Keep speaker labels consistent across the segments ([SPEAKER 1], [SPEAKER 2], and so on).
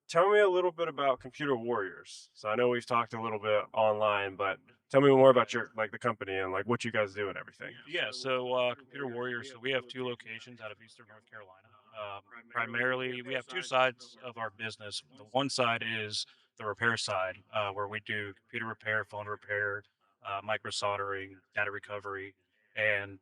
[SPEAKER 1] Tell me a little bit about Computer Warriors. So I know we've talked a little bit online, but tell me more about your like the company and like what you guys do and everything.
[SPEAKER 2] Yeah, so Computer Warriors, so we have two locations out of Eastern North Carolina. Primarily, we have two sides of our business. The one side is the repair side, where we do computer repair, phone repair, micro soldering, data recovery, and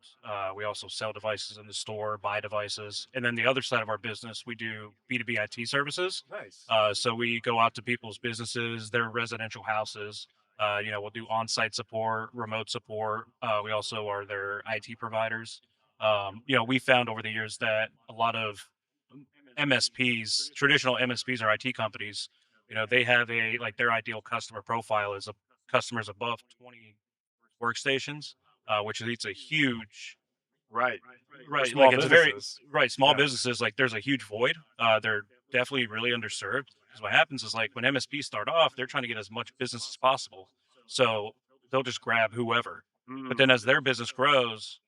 [SPEAKER 2] we also sell devices in the store, buy devices. And then the other side of our business, we do B2B IT services.
[SPEAKER 1] Nice.
[SPEAKER 2] So we go out to people's businesses, their residential houses, we'll do on-site support, remote support. We also are their IT providers. We found over the years that a lot of MSPs, traditional MSPs or IT companies, they have a like their ideal customer profile is a customers above 20 workstations, which is it's a huge
[SPEAKER 1] Right. For
[SPEAKER 2] right. Like
[SPEAKER 1] small
[SPEAKER 2] it's a very
[SPEAKER 1] businesses.
[SPEAKER 2] right small
[SPEAKER 1] Yeah.
[SPEAKER 2] businesses. Like there's a huge void. They're definitely really underserved. Because what happens is like when MSPs start off, they're trying to get as much business as possible. So they'll just grab whoever. But then
[SPEAKER 1] Mm,
[SPEAKER 2] as their business grows,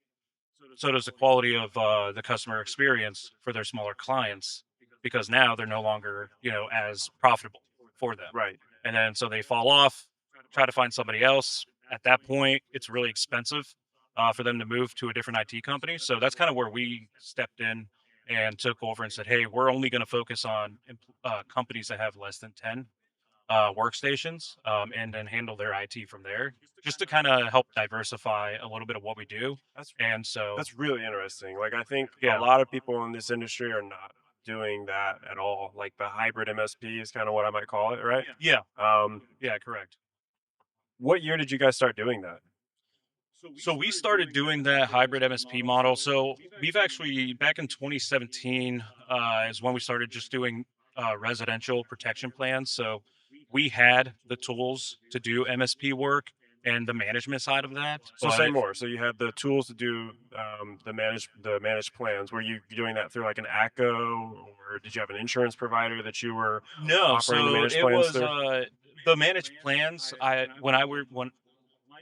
[SPEAKER 2] so does the quality of the customer experience for their smaller clients because now they're no longer as profitable for them.
[SPEAKER 1] right.
[SPEAKER 2] And then so they fall off, try to find somebody else. At that point, it's really expensive for them to move to a different IT company. So that's kind of where we stepped in and took over and said, "Hey, we're only going to focus on companies that have less than 10 workstations, and then handle their IT from there, just to kind of help diversify a little bit of what we do."
[SPEAKER 1] That's
[SPEAKER 2] And so,
[SPEAKER 1] that's really interesting. Like I think a
[SPEAKER 2] yeah,
[SPEAKER 1] lot of people in this industry are not doing that at all. Like the hybrid MSP is kind of what I might call it, right?
[SPEAKER 2] yeah,
[SPEAKER 1] Um,
[SPEAKER 2] yeah, correct.
[SPEAKER 1] what year did you guys start doing that?
[SPEAKER 2] So we started doing that hybrid MSP model. So we've actually back in 2017 is when we started just doing residential protection plans. So we had the tools to do MSP work and the management side of that,
[SPEAKER 1] So say
[SPEAKER 2] but
[SPEAKER 1] more. So you had the tools to do the managed plans. Were you doing that through like an ACO, or did you have an insurance provider that you were
[SPEAKER 2] no.
[SPEAKER 1] offering the
[SPEAKER 2] So
[SPEAKER 1] managed
[SPEAKER 2] it
[SPEAKER 1] plans
[SPEAKER 2] was
[SPEAKER 1] through?
[SPEAKER 2] the managed plans. When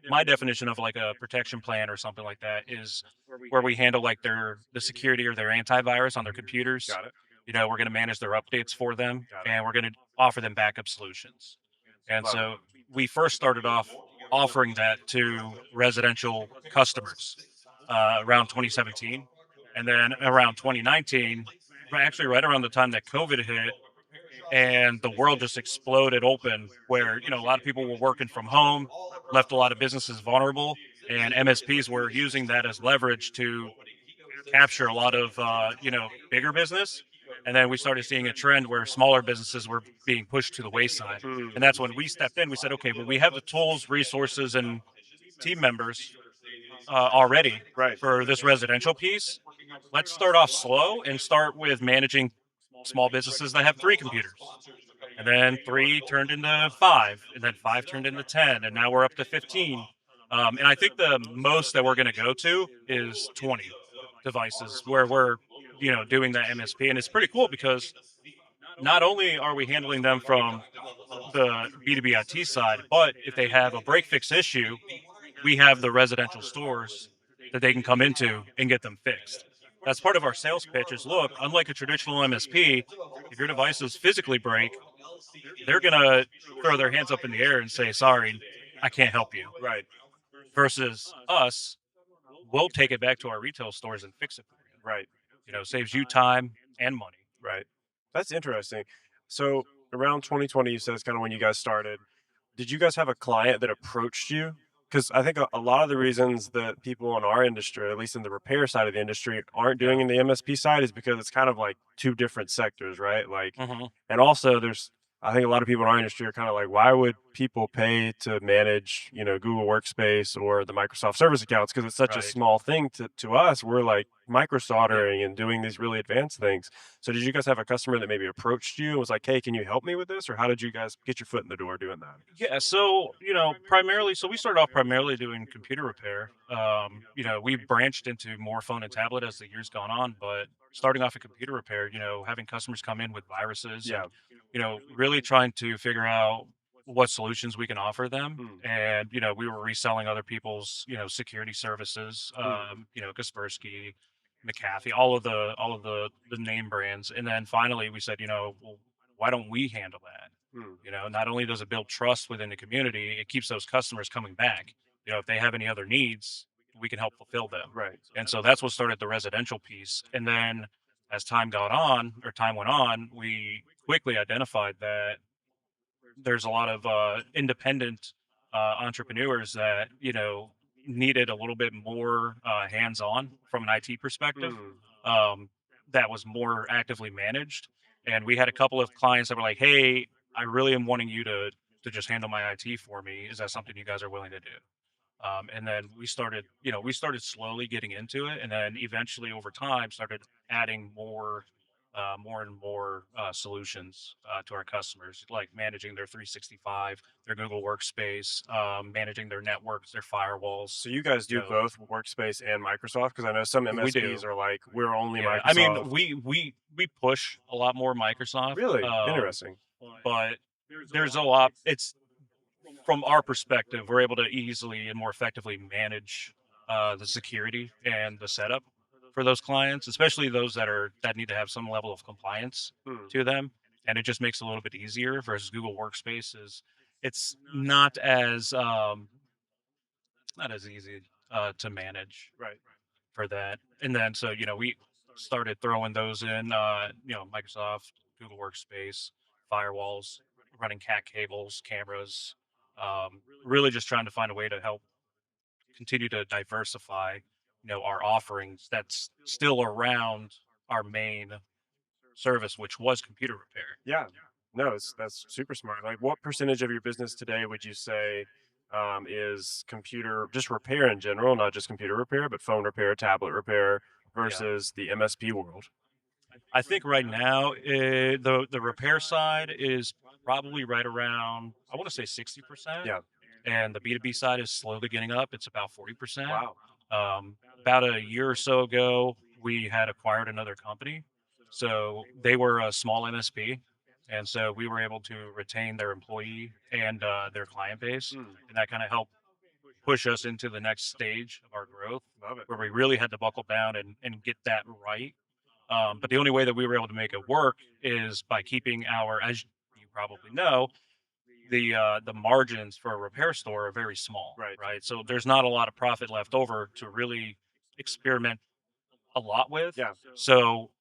[SPEAKER 2] my definition of like a protection plan or something like that is where we handle like the security or their antivirus on their computers.
[SPEAKER 1] Got it.
[SPEAKER 2] We're going to manage their updates for them,
[SPEAKER 1] Got it.
[SPEAKER 2] and we're going to offer them backup solutions. And
[SPEAKER 1] Love it.
[SPEAKER 2] so we first started off offering that to residential customers around 2017, and then around 2019, actually right around the time that COVID hit and the world just exploded open where a lot of people were working from home, left a lot of businesses vulnerable, and MSPs were using that as leverage to capture a lot of bigger business. And then we started seeing a trend where smaller businesses were being pushed to the wayside, and
[SPEAKER 1] Hmm.
[SPEAKER 2] that's when we stepped in. We said, okay, well, we have the tools, resources, and team members already
[SPEAKER 1] Right.
[SPEAKER 2] for this residential piece. Let's start off slow and start with managing small businesses that have three computers, and then three turned into five, and then five turned into 10, and now we're up to 15. And I think the most that we're going to go to is 20 devices where we're doing that MSP, and it's pretty cool because not only are we handling them from the B2B IT side, but if they have a break fix issue, we have the residential stores that they can come into and get them fixed. That's part of our sales pitch is look, unlike a traditional MSP, if your devices physically break, they're going to throw their hands up in the air and say, sorry, I can't help you.
[SPEAKER 1] Right.
[SPEAKER 2] Versus us, we'll take it back to our retail stores and fix it for you.
[SPEAKER 1] Right.
[SPEAKER 2] Saves you time and money.
[SPEAKER 1] Right. That's interesting. So around 2020, you said is kind of when you guys started. Did you guys have a client that approached you? Because I think a lot of the reasons that people in our industry, at least in the repair side of the industry, aren't
[SPEAKER 2] Yeah.
[SPEAKER 1] doing in the MSP side is because it's kind of like two different sectors, right? Like,
[SPEAKER 2] Hmm.
[SPEAKER 1] and also there's, I think a lot of people in our industry are kind of like, why would people pay to manage, Google Workspace or the Microsoft Service accounts? Because it's such a
[SPEAKER 2] Right.
[SPEAKER 1] small thing to us. We're like micro
[SPEAKER 2] Yeah.
[SPEAKER 1] soldering and doing these really advanced things. So did you guys have a customer that maybe approached you and was like, hey, can you help me with this? Or how did you guys get your foot in the door doing that?
[SPEAKER 2] Yeah, so primarily, so we started off primarily doing computer repair. We branched into more phone and tablet as the years gone on, but starting off in computer repair, having customers come in with viruses and
[SPEAKER 1] Yeah.
[SPEAKER 2] really trying to figure out what solutions we can offer them.
[SPEAKER 1] Mm,
[SPEAKER 2] And we were reselling other people's security services,
[SPEAKER 1] mm.
[SPEAKER 2] Kaspersky, McAfee, all of the name brands, and then finally we said, well, why don't we handle that?
[SPEAKER 1] Hmm.
[SPEAKER 2] Not only does it build trust within the community, it keeps those customers coming back. If they have any other needs, we can help fulfill them.
[SPEAKER 1] Right.
[SPEAKER 2] And so that's what started the residential piece. And then as time went on, we quickly identified that there's a lot of independent entrepreneurs that needed a little bit more hands-on from an IT perspective.
[SPEAKER 1] Hmm.
[SPEAKER 2] Um, that was more actively managed, and we had a couple of clients that were like, "Hey, I really am wanting you to just handle my IT for me. Is that something you guys are willing to do?" And then we started slowly getting into it, and then eventually over time started adding more and more solutions to our customers, like managing their 365, their Google Workspace, managing their networks, their firewalls.
[SPEAKER 1] So you guys
[SPEAKER 2] You
[SPEAKER 1] do
[SPEAKER 2] know,
[SPEAKER 1] both Workspace and Microsoft? Because I know some
[SPEAKER 2] we
[SPEAKER 1] MSPs
[SPEAKER 2] do.
[SPEAKER 1] are like, we're only
[SPEAKER 2] Yeah, I mean,
[SPEAKER 1] Microsoft.
[SPEAKER 2] we push a lot more Microsoft,
[SPEAKER 1] Really interesting.
[SPEAKER 2] but there's a lot. It's from our perspective, we're able to easily and more effectively manage the security and the setup for those clients, especially those that need to have some level of compliance
[SPEAKER 1] Hmm.
[SPEAKER 2] to them, and it just makes it a little bit easier. Versus Google Workspace is it's not as easy to manage
[SPEAKER 1] Right.
[SPEAKER 2] for that. And then so we started throwing those in, Microsoft, Google Workspace, firewalls, running cat cables, cameras, really just trying to find a way to help continue to diversify, our offerings that's still around our main service, which was computer repair.
[SPEAKER 1] Yeah. No, that's super smart. Like, what percentage of your business today would you say is computer just repair in general, not just computer repair, but phone repair, tablet repair
[SPEAKER 2] Yeah.
[SPEAKER 1] versus the MSP world?
[SPEAKER 2] I think right now the repair side is probably right around, I want to say 60%,
[SPEAKER 1] Yeah.
[SPEAKER 2] and the B2B side is slowly getting up. It's about 40%.
[SPEAKER 1] Wow.
[SPEAKER 2] About a year or so ago, we had acquired another company. So they were a small MSP. And so we were able to retain their employee and their client base.
[SPEAKER 1] Hmm.
[SPEAKER 2] And that kind of helped push us into the next stage of our growth,
[SPEAKER 1] Love it.
[SPEAKER 2] where we really had to buckle down and get that right. But the only way that we were able to make it work is by keeping as you probably know, the margins for a repair store are very small,
[SPEAKER 1] Right.
[SPEAKER 2] right? So there's not a lot of profit left over to really experiment a lot with.
[SPEAKER 1] Yeah.
[SPEAKER 2] So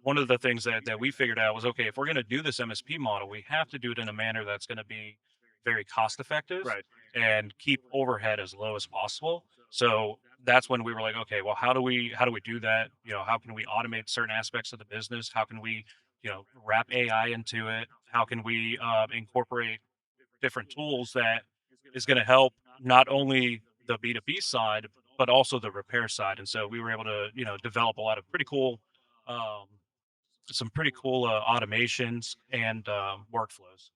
[SPEAKER 2] one of the things that we figured out was, okay, if we're going to do this MSP model, we have to do it in a manner that's going to be very cost effective
[SPEAKER 1] Right.
[SPEAKER 2] and keep overhead as low as possible. So that's when we were like, okay, well, how do we do that? How can we automate certain aspects of the business? How can we wrap AI into it? How can we incorporate different tools that is going to help not only the B2B side, but also the repair side. And so we were able to, develop a lot of um, some pretty cool automations and workflows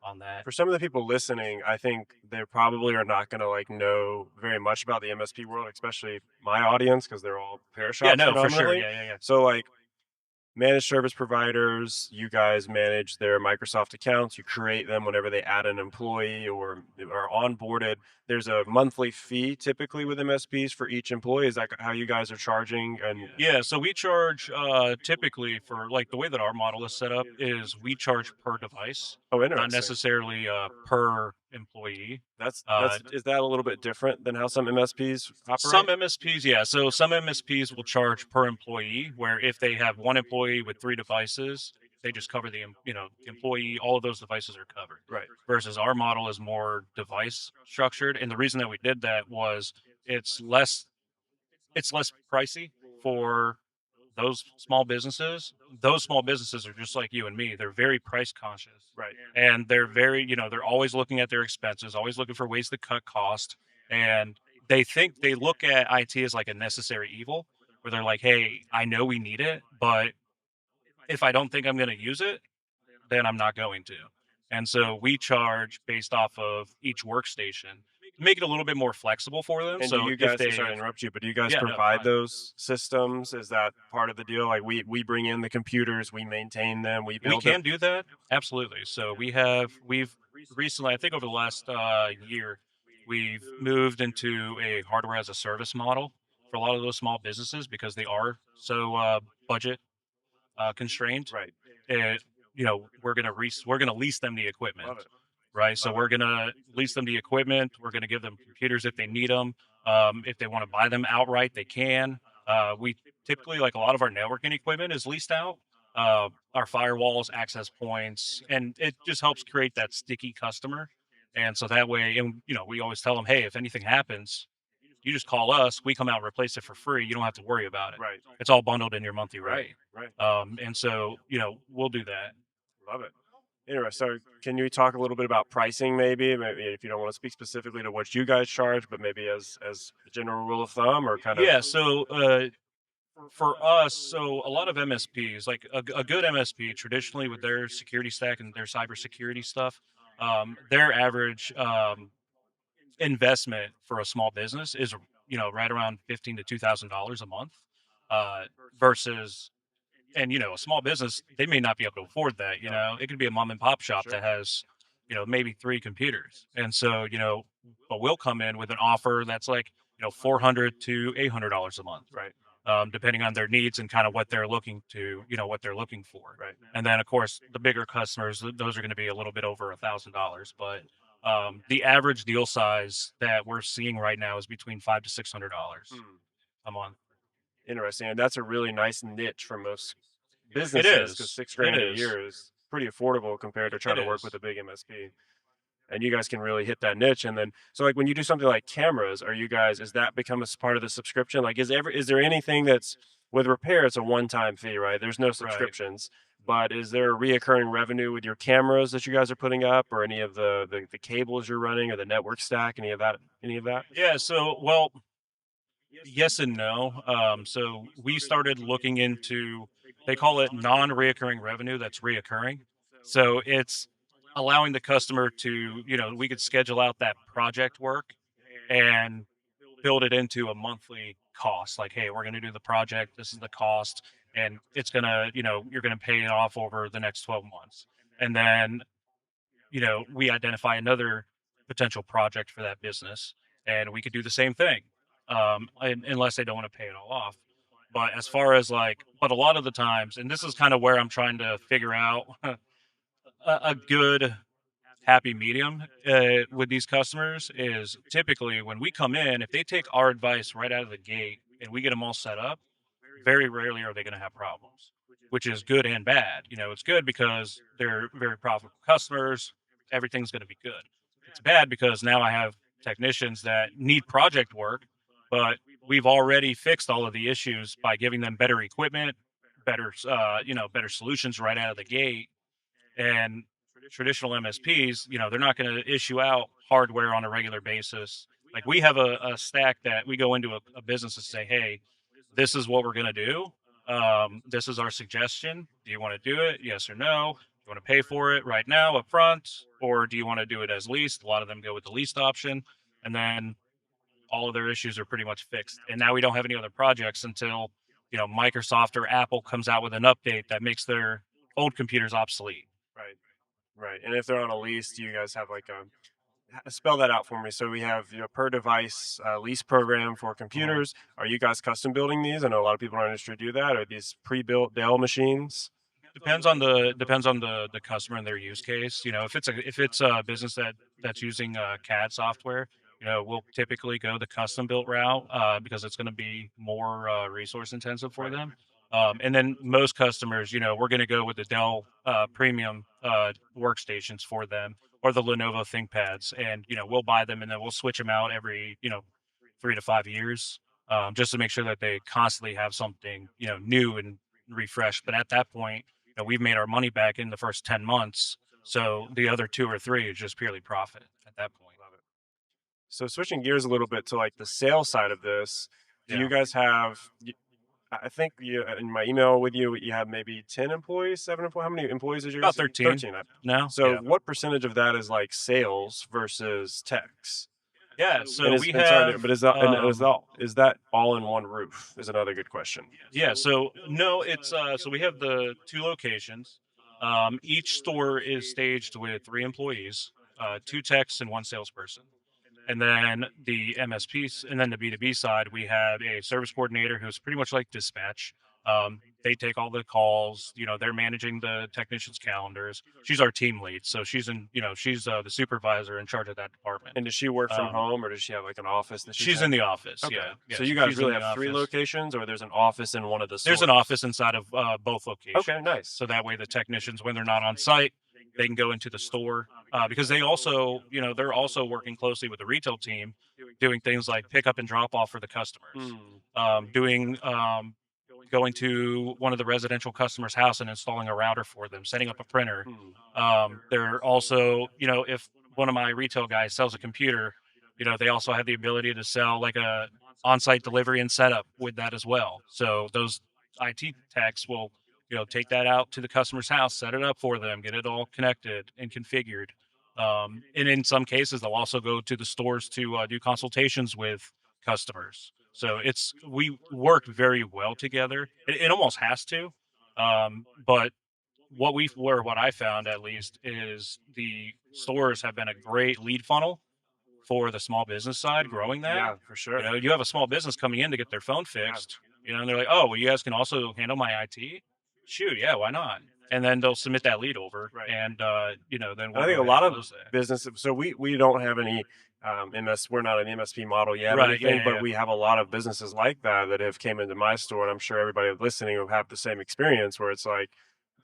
[SPEAKER 2] on that.
[SPEAKER 1] For some of the people listening, I think they probably are not going to like know very much about the MSP world, especially my audience, because they're all repair
[SPEAKER 2] Yeah,
[SPEAKER 1] shops
[SPEAKER 2] no, for sure.
[SPEAKER 1] predominantly.
[SPEAKER 2] Yeah, yeah, yeah.
[SPEAKER 1] So, like, managed service providers, you guys manage their Microsoft accounts. You create them whenever they add an employee or are onboarded. There's a monthly fee typically with MSPs for each employee. Is that how you guys are charging? And
[SPEAKER 2] Yeah, so we charge typically for, like, the way that our model is set up is we charge per device,
[SPEAKER 1] oh,
[SPEAKER 2] not
[SPEAKER 1] interesting.
[SPEAKER 2] necessarily per employee.
[SPEAKER 1] That's is that a little bit different than how some MSPs
[SPEAKER 2] Some
[SPEAKER 1] operate?
[SPEAKER 2] MSPs, yeah. So some MSPs will charge per employee, where if they have one employee with three devices, they just cover the employee. All of those devices are covered.
[SPEAKER 1] Right.
[SPEAKER 2] Versus our model is more device structured, and the reason that we did that was it's less it's less pricey for those small businesses. Those small businesses are just like you and me. They're very price conscious,
[SPEAKER 1] Right.
[SPEAKER 2] and they're always looking at their expenses, always looking for ways to cut cost. And they look at IT as like a necessary evil, where they're like, hey, I know we need it, but if I don't think I'm going to use it, then I'm not going to. And so we charge based off of each workstation to make it a little bit more flexible for them.
[SPEAKER 1] And do
[SPEAKER 2] So
[SPEAKER 1] you
[SPEAKER 2] if
[SPEAKER 1] guys, so
[SPEAKER 2] they
[SPEAKER 1] sorry to
[SPEAKER 2] have,
[SPEAKER 1] interrupt you, but do you guys
[SPEAKER 2] yeah, no,
[SPEAKER 1] provide
[SPEAKER 2] fine.
[SPEAKER 1] those systems? Is that part of the deal? Like we bring in the computers, we maintain them, we
[SPEAKER 2] We
[SPEAKER 1] build them.
[SPEAKER 2] can do that, absolutely. So we've recently, I think over the last year, we've moved into a hardware as a service model for a lot of those small businesses because they are so budget constrained.
[SPEAKER 1] Right.
[SPEAKER 2] we're gonna lease them the
[SPEAKER 1] Love
[SPEAKER 2] equipment,
[SPEAKER 1] it.
[SPEAKER 2] right? So
[SPEAKER 1] Love it.
[SPEAKER 2] we're gonna lease them the equipment. We're gonna give them computers if they need them. If they want to buy them outright, they can. We typically, like, a lot of our networking equipment is leased out. Our firewalls, access points, and it just helps create that sticky customer. And so that way, and we always tell them, hey, if anything happens, you just call us. We come out and replace it for free. You don't have to worry about it.
[SPEAKER 1] Right.
[SPEAKER 2] It's all bundled in your monthly
[SPEAKER 1] Right.
[SPEAKER 2] rate.
[SPEAKER 1] Right.
[SPEAKER 2] And so, we'll do that.
[SPEAKER 1] Love it. Interesting. So, can you talk a little bit about pricing, maybe? Maybe if you don't want to speak specifically to what you guys charge, but maybe as a general rule of thumb, or kind of.
[SPEAKER 2] Yeah. So, for us, so a lot of MSPs, like a good MSP, traditionally with their security stack and their cybersecurity stuff, their average investment for a small business is right around $15 to $2,000 a month, uh, versus, and a small business, they may not be able to afford that.
[SPEAKER 1] No.
[SPEAKER 2] It could be a mom and pop shop
[SPEAKER 1] Sure.
[SPEAKER 2] that has maybe three computers, and so but we'll come in with an offer that's like $400 to $800 a month,
[SPEAKER 1] Right.
[SPEAKER 2] depending on their needs and kind of what they're looking for.
[SPEAKER 1] Right.
[SPEAKER 2] And then, of course, the bigger customers, those are going to be a little bit over $1,000. But the average deal size that we're seeing right now is between $500 to $600
[SPEAKER 1] Hmm.
[SPEAKER 2] a month.
[SPEAKER 1] Interesting. And that's a really nice niche for most
[SPEAKER 2] It
[SPEAKER 1] businesses, because
[SPEAKER 2] is.
[SPEAKER 1] six
[SPEAKER 2] It
[SPEAKER 1] grand a
[SPEAKER 2] is.
[SPEAKER 1] year is pretty affordable compared to trying
[SPEAKER 2] It
[SPEAKER 1] to work with
[SPEAKER 2] is.
[SPEAKER 1] a big MSP. And you guys can really hit that niche. And then, so like when you do something like cameras, are you guys, is that become a part of the subscription? Like, is there anything that's with repair? It's a one-time fee, right? There's no
[SPEAKER 2] Right.
[SPEAKER 1] subscriptions. But is there a reoccurring revenue with your cameras that you guys are putting up, or any of the cables you're running, or the network stack, any of that? Any of that?
[SPEAKER 2] Yeah. So, well, yes and no. So we started looking into, they call it non-reoccurring revenue that's reoccurring. So it's allowing the customer to, we could schedule out that project work and build it into a monthly cost. Like, hey, we're going to do the project. This is the cost. And it's going to, you're going to pay it off over the next 12 months. And then, we identify another potential project for that business, and we could do the same thing, unless they don't want to pay it all off. But as far as like, but a lot of the times, and this is kind of where I'm trying to figure out a good happy medium with these customers is typically when we come in, if they take our advice right out of the gate and we get them all set up, very rarely are they going to have problems, which is good and bad. It's good because they're very profitable customers. Everything's going to be good. It's bad because now I have technicians that need project work, but we've already fixed all of the issues by giving them better equipment, better solutions right out of the gate. And traditional MSPs, they're not going to issue out hardware on a regular basis. Like, we have a stack that we go into a business and say, hey, this is what we're going to do. This is our suggestion. Do you want to do it? Yes or no? Do you want to pay for it right now up front? Or do you want to do it as leased? A lot of them go with the leased option. And then all of their issues are pretty much fixed. And now we don't have any other projects until, Microsoft or Apple comes out with an update that makes their old computers obsolete.
[SPEAKER 1] Right. Right. And if they're on a lease, do you guys have like a, spell that out for me? So we have, per device lease program for
[SPEAKER 2] Mhm.
[SPEAKER 1] computers. Are you guys custom building these? I know a lot of people in our industry do that. Are these pre-built Dell machines?
[SPEAKER 2] Depends on the customer and their use case. If it's a business that's using CAD software, we'll typically go the custom built route, because it's going to be more resource intensive for
[SPEAKER 1] Right.
[SPEAKER 2] them. And then most customers, we're going to go with the Dell premium workstations for them, or the Lenovo ThinkPads, and we'll buy them and then we'll switch them out every 3 to 5 years, just to make sure that they constantly have something new and refreshed. But at that point, we've made our money back in the first 10 months. So the other 2 or 3 is just purely profit at that point.
[SPEAKER 1] Love it. So switching gears a little bit to like the sales side of this, do you
[SPEAKER 2] Yeah.
[SPEAKER 1] guys have? I think you, in my email with you, you have maybe 10 employees, 7 employees. How many employees is
[SPEAKER 2] About
[SPEAKER 1] yours?
[SPEAKER 2] 13
[SPEAKER 1] 13.
[SPEAKER 2] now.
[SPEAKER 1] So
[SPEAKER 2] Yeah.
[SPEAKER 1] what percentage of that is like sales versus techs?
[SPEAKER 2] Yeah.
[SPEAKER 1] And
[SPEAKER 2] So
[SPEAKER 1] is
[SPEAKER 2] we
[SPEAKER 1] and sorry,
[SPEAKER 2] have,
[SPEAKER 1] but is that all in one roof? Is another good question.
[SPEAKER 2] yeah. So no, so we have the two locations. Each store is staged with 3 employees, two techs and one salesperson. And then the MSPs, and then the B2B side, we have a service coordinator who's pretty much like dispatch. They take all the calls. They're managing the technicians' calendars. She's our team lead, so she's the supervisor in charge of that department.
[SPEAKER 1] And does she work from
[SPEAKER 2] Um,
[SPEAKER 1] home, or does she have like an office that she's
[SPEAKER 2] she's
[SPEAKER 1] at?
[SPEAKER 2] in the office.
[SPEAKER 1] Okay.
[SPEAKER 2] Yeah, yeah.
[SPEAKER 1] So you
[SPEAKER 2] So
[SPEAKER 1] guys
[SPEAKER 2] she's in
[SPEAKER 1] really
[SPEAKER 2] the
[SPEAKER 1] have three
[SPEAKER 2] office.
[SPEAKER 1] locations, or there's an office in one of the
[SPEAKER 2] There's an
[SPEAKER 1] stores?
[SPEAKER 2] office inside of both
[SPEAKER 1] Okay,
[SPEAKER 2] locations,
[SPEAKER 1] nice.
[SPEAKER 2] so that way the technicians, when they're not on site, they can go into the store because they're also working closely with the retail team, doing things like pick up and drop off for the customers,
[SPEAKER 1] Mm,
[SPEAKER 2] doing going to one of the residential customers' house and installing a router for them, setting up a printer.
[SPEAKER 1] mm,
[SPEAKER 2] They're also, if one of my retail guys sells a computer, they also have the ability to sell like a on-site delivery and setup with that as well. So those IT techs will, take that out to the customer's house, set it up for them, get it all connected and configured. And in some cases, they'll also go to the stores to do consultations with customers. So we work very well together. It almost has to. But what I found at least is the stores have been a great lead funnel for the small business side,
[SPEAKER 1] mm.
[SPEAKER 2] growing that.
[SPEAKER 1] Yeah, for sure.
[SPEAKER 2] You have a small business coming in to get their phone
[SPEAKER 1] Yeah,
[SPEAKER 2] fixed, and they're like, "Oh, well, you guys can also handle my IT." Shoot, yeah, why not? And then they'll submit that lead over,
[SPEAKER 1] right.
[SPEAKER 2] and then
[SPEAKER 1] And
[SPEAKER 2] we'll
[SPEAKER 1] I think
[SPEAKER 2] go
[SPEAKER 1] a
[SPEAKER 2] ahead and
[SPEAKER 1] lot of
[SPEAKER 2] close that.
[SPEAKER 1] businesses. So we don't have any MS. We're not an MSP model yet or
[SPEAKER 2] Right? Yeah,
[SPEAKER 1] anything,
[SPEAKER 2] yeah,
[SPEAKER 1] but
[SPEAKER 2] yeah,
[SPEAKER 1] we have a lot of businesses like that that have came into my store, and I'm sure everybody listening will have the same experience where it's like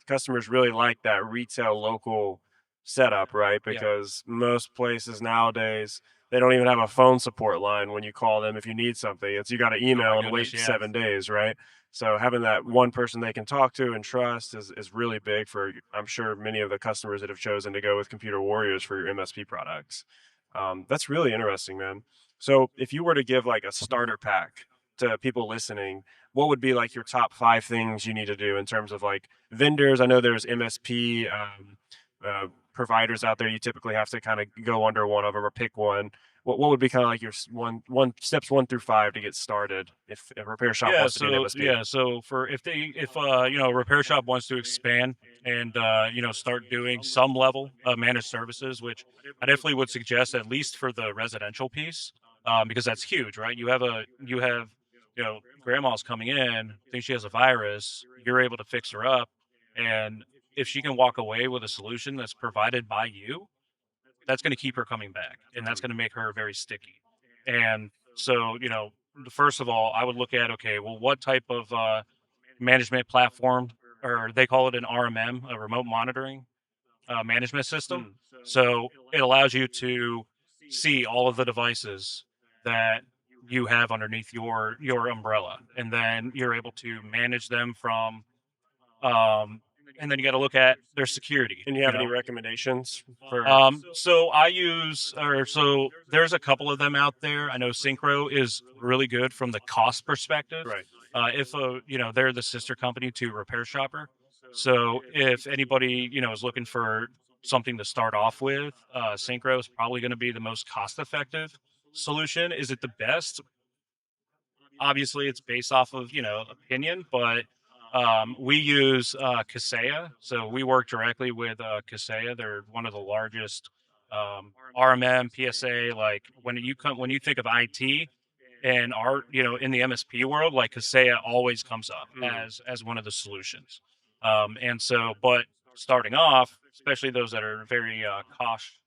[SPEAKER 1] customers really like that retail local setup, right?
[SPEAKER 2] yeah.
[SPEAKER 1] Because most places nowadays they don't even have a phone support line when you call them if you need something. It's you got to
[SPEAKER 2] Oh my
[SPEAKER 1] email and
[SPEAKER 2] goodness,
[SPEAKER 1] wait
[SPEAKER 2] yeah,
[SPEAKER 1] 7 days, right? So having that one person they can talk to and trust is really big for I'm sure many of the customers that have chosen to go with Computer Warriors for your MSP products. That's really interesting, man. So if you were to give like a starter pack to people listening, what would be like your top 5 things you need to do in terms of like vendors? I know there's MSP providers out there. You typically have to kind of go under one of them or pick one. What would be kind of like your one steps 1 through 5 to get started if a repair shop
[SPEAKER 2] yeah.
[SPEAKER 1] wants to be an
[SPEAKER 2] So
[SPEAKER 1] MSP?
[SPEAKER 2] yeah, so for if repair shop wants to expand and start doing some level of managed services, which I definitely would suggest at least for the residential piece, because that's huge, right? You have grandma's coming in, think she has a virus, you're able to fix her up, and if she can walk away with a solution that's provided by you, that's going to keep her coming back, and that's
[SPEAKER 1] Mm,
[SPEAKER 2] going to make her very sticky. And so, first of all, I would look at, okay, well, what type of management platform, or they call it an RMM, a remote monitoring management system.
[SPEAKER 1] mm,
[SPEAKER 2] So it allows you to see all of the devices that you have underneath your umbrella, and then you're able to manage them from. Um, and then you got to look at their security.
[SPEAKER 1] and you have any recommendations for?
[SPEAKER 2] So there's a couple of them out there. I know Synchro is really good from the cost perspective.
[SPEAKER 1] Right.
[SPEAKER 2] If they're the sister company to RepairShopper. So if anybody is looking for something to start off with, Synchro is probably going to be the most cost effective solution. Is it the best? Obviously it's based off of opinion, but we use Kaseya, so we work directly with Kaseya. They're one of the largest RMM PSA. Like when you think of IT and our in the MSP world, like Kaseya always comes up
[SPEAKER 1] Mm,
[SPEAKER 2] as one of the solutions. And so, but starting off, especially those that are very cost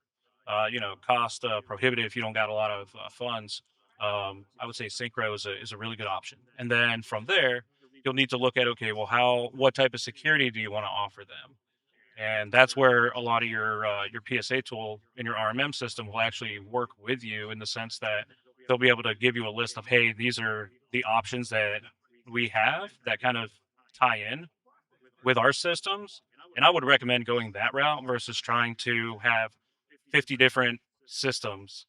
[SPEAKER 2] prohibitive if you don't got a lot of funds. I would say Synchro is a really good option. And then from there, you'll need to look at, okay, well, what type of security do you want to offer them? And that's where a lot of your PSA tool in your RMM system will actually work with you in the sense that they'll be able to give you a list of, hey, these are the options that we have that kind of tie in with our systems. And I would recommend going that route versus trying to have 50 different systems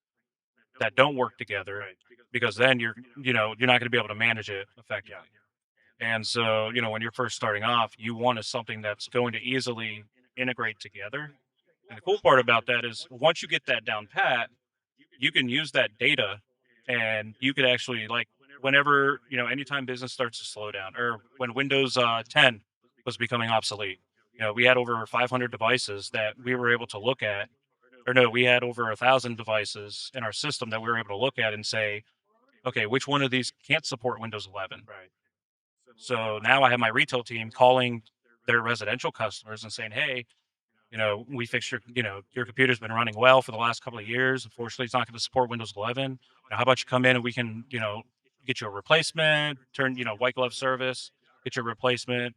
[SPEAKER 2] that don't work together,
[SPEAKER 1] right.
[SPEAKER 2] because then you're not going to be able to manage it
[SPEAKER 1] Yeah.
[SPEAKER 2] effectively. And so, when you're first starting off, you want something that's going to easily integrate together. And the cool part about that is once you get that down pat, you can use that data, and you could actually, like, whenever, anytime business starts to slow down, or when Windows 10 was becoming obsolete, we had over 500 devices that we were able to look at, or no, we had over 1,000 devices in our system that we were able to look at and say, okay, which one of these can't support Windows 11?
[SPEAKER 1] Right.
[SPEAKER 2] So now I have my retail team calling their residential customers and saying, "Hey, we fixed your computer's been running well for the last couple of years. Unfortunately, it's not going to support Windows 11. How about you come in and we can, get you a replacement, white glove service, get you a replacement,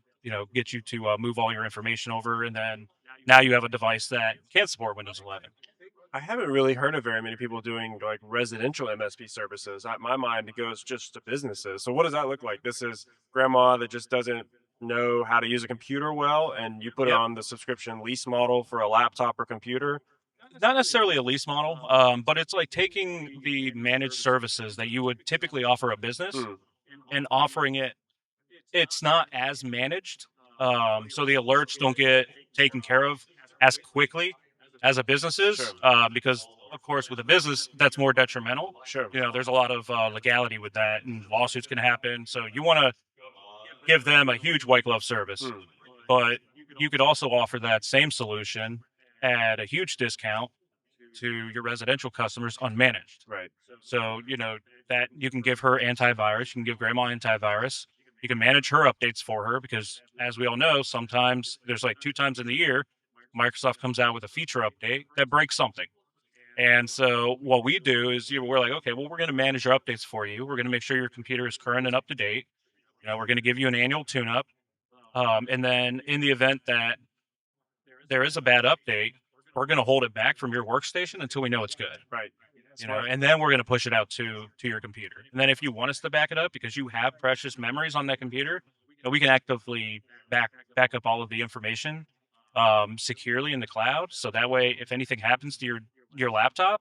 [SPEAKER 2] get you to move all your information over, and then now you have a device that can support Windows 11."
[SPEAKER 1] I haven't really heard of very many people doing like residential MSP services. My mind goes just to businesses. So what does that look like? This is grandma that just doesn't know how to use a computer well, and you put her
[SPEAKER 2] Yep.
[SPEAKER 1] on the subscription lease model for a laptop or computer.
[SPEAKER 2] Not necessarily a lease model, but it's like taking the managed services that you would typically offer a business
[SPEAKER 1] Hmm.
[SPEAKER 2] and offering it. It's not as managed, so the alerts don't get taken care of as quickly as a business is,
[SPEAKER 1] Sure.
[SPEAKER 2] because of course with a business that's more detrimental.
[SPEAKER 1] Sure.
[SPEAKER 2] There's a lot of legality with that, and lawsuits can happen. So you want to give them a huge white glove service,
[SPEAKER 1] Hmm.
[SPEAKER 2] but you could also offer that same solution at a huge discount to your residential customers unmanaged.
[SPEAKER 1] Right.
[SPEAKER 2] So, that you can give her antivirus, you can give grandma antivirus, you can manage her updates for her because, as we all know, sometimes there's like 2 times in the year, Microsoft comes out with a feature update that breaks something. And so, what we do is we're like, okay, well, we're going to manage your updates for you. We're going to make sure your computer is current and up to date. We're going to give you an annual tune up. And then, in the event that there is a bad update, we're going to hold it back from your workstation until we know it's good.
[SPEAKER 1] Right. Smart.
[SPEAKER 2] And then we're going to push it out to your computer. And then if you want us to back it up because you have precious memories on that computer, we can actively back up all of the information securely in the cloud. So that way, if anything happens to your laptop,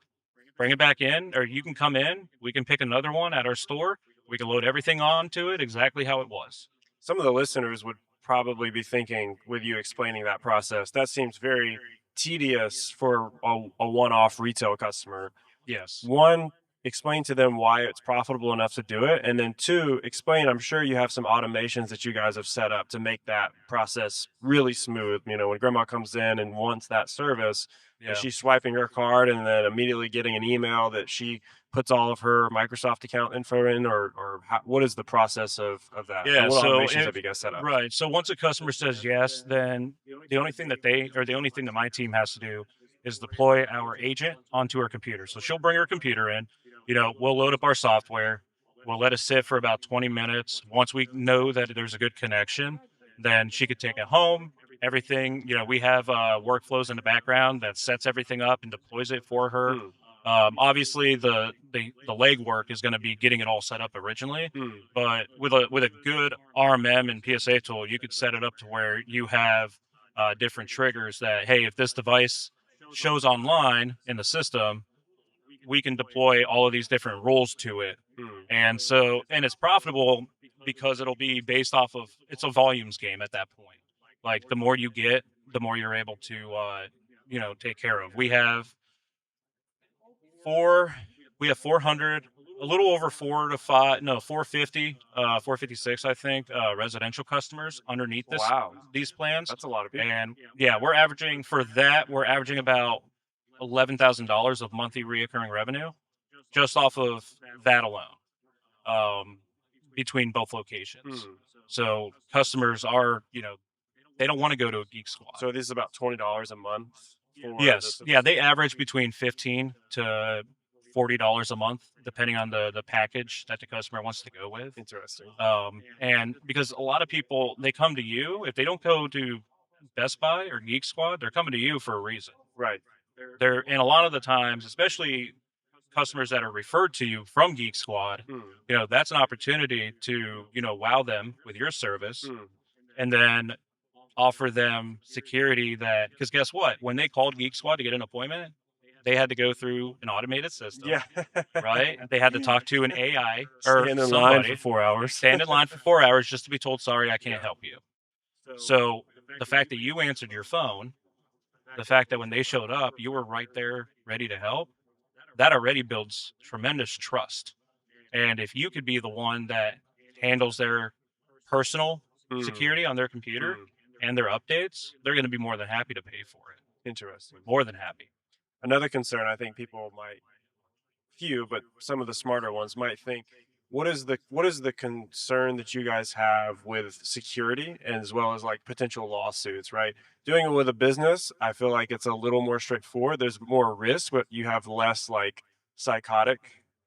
[SPEAKER 2] bring it back in, or you can come in. We can pick another one at our store. We can load everything onto it exactly how it was.
[SPEAKER 1] Some of the listeners would probably be thinking, with you explaining that process, that seems very tedious for a one-off retail customer.
[SPEAKER 2] Yes.
[SPEAKER 1] One, explain to them why it's profitable enough to do it. And then two, explain, I'm sure you have some automations that you guys have set up to make that process really smooth. When grandma comes in and wants that service, is
[SPEAKER 2] Yeah.
[SPEAKER 1] she swiping her card and then immediately getting an email that she puts all of her Microsoft account info in, or what is the process of that? And
[SPEAKER 2] Yeah.
[SPEAKER 1] what
[SPEAKER 2] So
[SPEAKER 1] automations have
[SPEAKER 2] if
[SPEAKER 1] you guys set up?
[SPEAKER 2] right. So once a customer says yes, then the only thing that my team has to do is deploy our agent onto her computer. So she'll bring her computer in. We'll load up our software. We'll let it sit for about 20 minutes. Once we know that there's a good connection, then she could take it home. Everything, we have workflows in the background that sets everything up and deploys it for her.
[SPEAKER 1] Hmm.
[SPEAKER 2] Obviously, the legwork is going to be getting it all set up originally,
[SPEAKER 1] Hmm.
[SPEAKER 2] but with a good RMM and PSA tool, you could set it up to where you have different triggers that, hey, if this device shows online in the system, we can deploy all of these different rules to it.
[SPEAKER 1] Hmm.
[SPEAKER 2] And it's profitable because it'll be based off of, it's a volumes game at that point. Like the more you get, the more you're able to, take care of. Four we have 400, a little over 4 to 5, no, 450, 456, I think, residential customers underneath
[SPEAKER 1] Wow,
[SPEAKER 2] these plans.
[SPEAKER 1] that's a lot of people.
[SPEAKER 2] And yeah, we're averaging about $11,000 of monthly reoccurring revenue just off of that alone, um, between both locations.
[SPEAKER 1] Hmm.
[SPEAKER 2] So customers are, they don't want to go to a Geek Squad.
[SPEAKER 1] So this is about $20 a month for the
[SPEAKER 2] Yes. Yeah,
[SPEAKER 1] subscription.
[SPEAKER 2] they average between 15 to $40 a month, depending on the package that the customer wants to go with.
[SPEAKER 1] Interesting.
[SPEAKER 2] And because a lot of people, they come to you, if they don't go to Best Buy or Geek Squad, they're coming to you for a reason.
[SPEAKER 1] Right.
[SPEAKER 2] And a lot of the times, especially customers that are referred to you from Geek Squad,
[SPEAKER 1] Hmm.
[SPEAKER 2] that's an opportunity to, wow them with your service,
[SPEAKER 1] Hmm.
[SPEAKER 2] and then offer them security that, because guess what? When they called Geek Squad to get an appointment, they had to go through an automated system,
[SPEAKER 1] Yeah.
[SPEAKER 2] right? They had to talk to an AI or
[SPEAKER 1] Stand in line for
[SPEAKER 2] somebody,
[SPEAKER 1] 4 hours.
[SPEAKER 2] stand in line for 4 hours just to be told, sorry, I can't help you. So the fact that you answered your phone, the fact that when they showed up, you were right there ready to help, that already builds tremendous trust. And if you could be the one that handles their personal
[SPEAKER 1] Hmm.
[SPEAKER 2] security on their computer
[SPEAKER 1] Hmm.
[SPEAKER 2] and their updates, they're going to be more than happy to pay for it.
[SPEAKER 1] Interesting.
[SPEAKER 2] More than happy.
[SPEAKER 1] Another concern I think people might, few, but some of the smarter ones might think, what is the concern that you guys have with security and as well as like potential lawsuits, right? Doing it with a business, I feel like it's a little more straightforward. There's more risk, but you have less like psychotic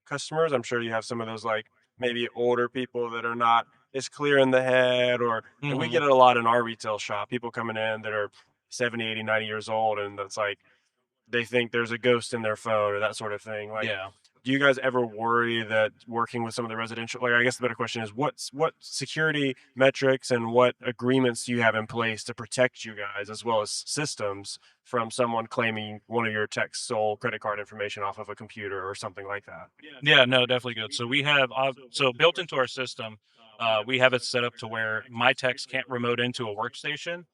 [SPEAKER 1] customers. I'm sure you have some of those like maybe older people that are not as clear in the head, or and we
[SPEAKER 2] Hmm.
[SPEAKER 1] get it a lot in our retail shop, people coming in that are 70, 80, 90 years old, and that's like they think there's a ghost in their phone or that sort of thing. Like,
[SPEAKER 2] Yeah.
[SPEAKER 1] do you guys ever worry that working with some of the residential, like, I guess the better question is what security metrics and what agreements do you have in place to protect you guys as well as systems from someone claiming one of your tech's sole credit card information off of a computer or something like that?
[SPEAKER 2] Yeah, no, definitely good. So we have so built into our system, we have it set up to where my techs can't remote into a workstation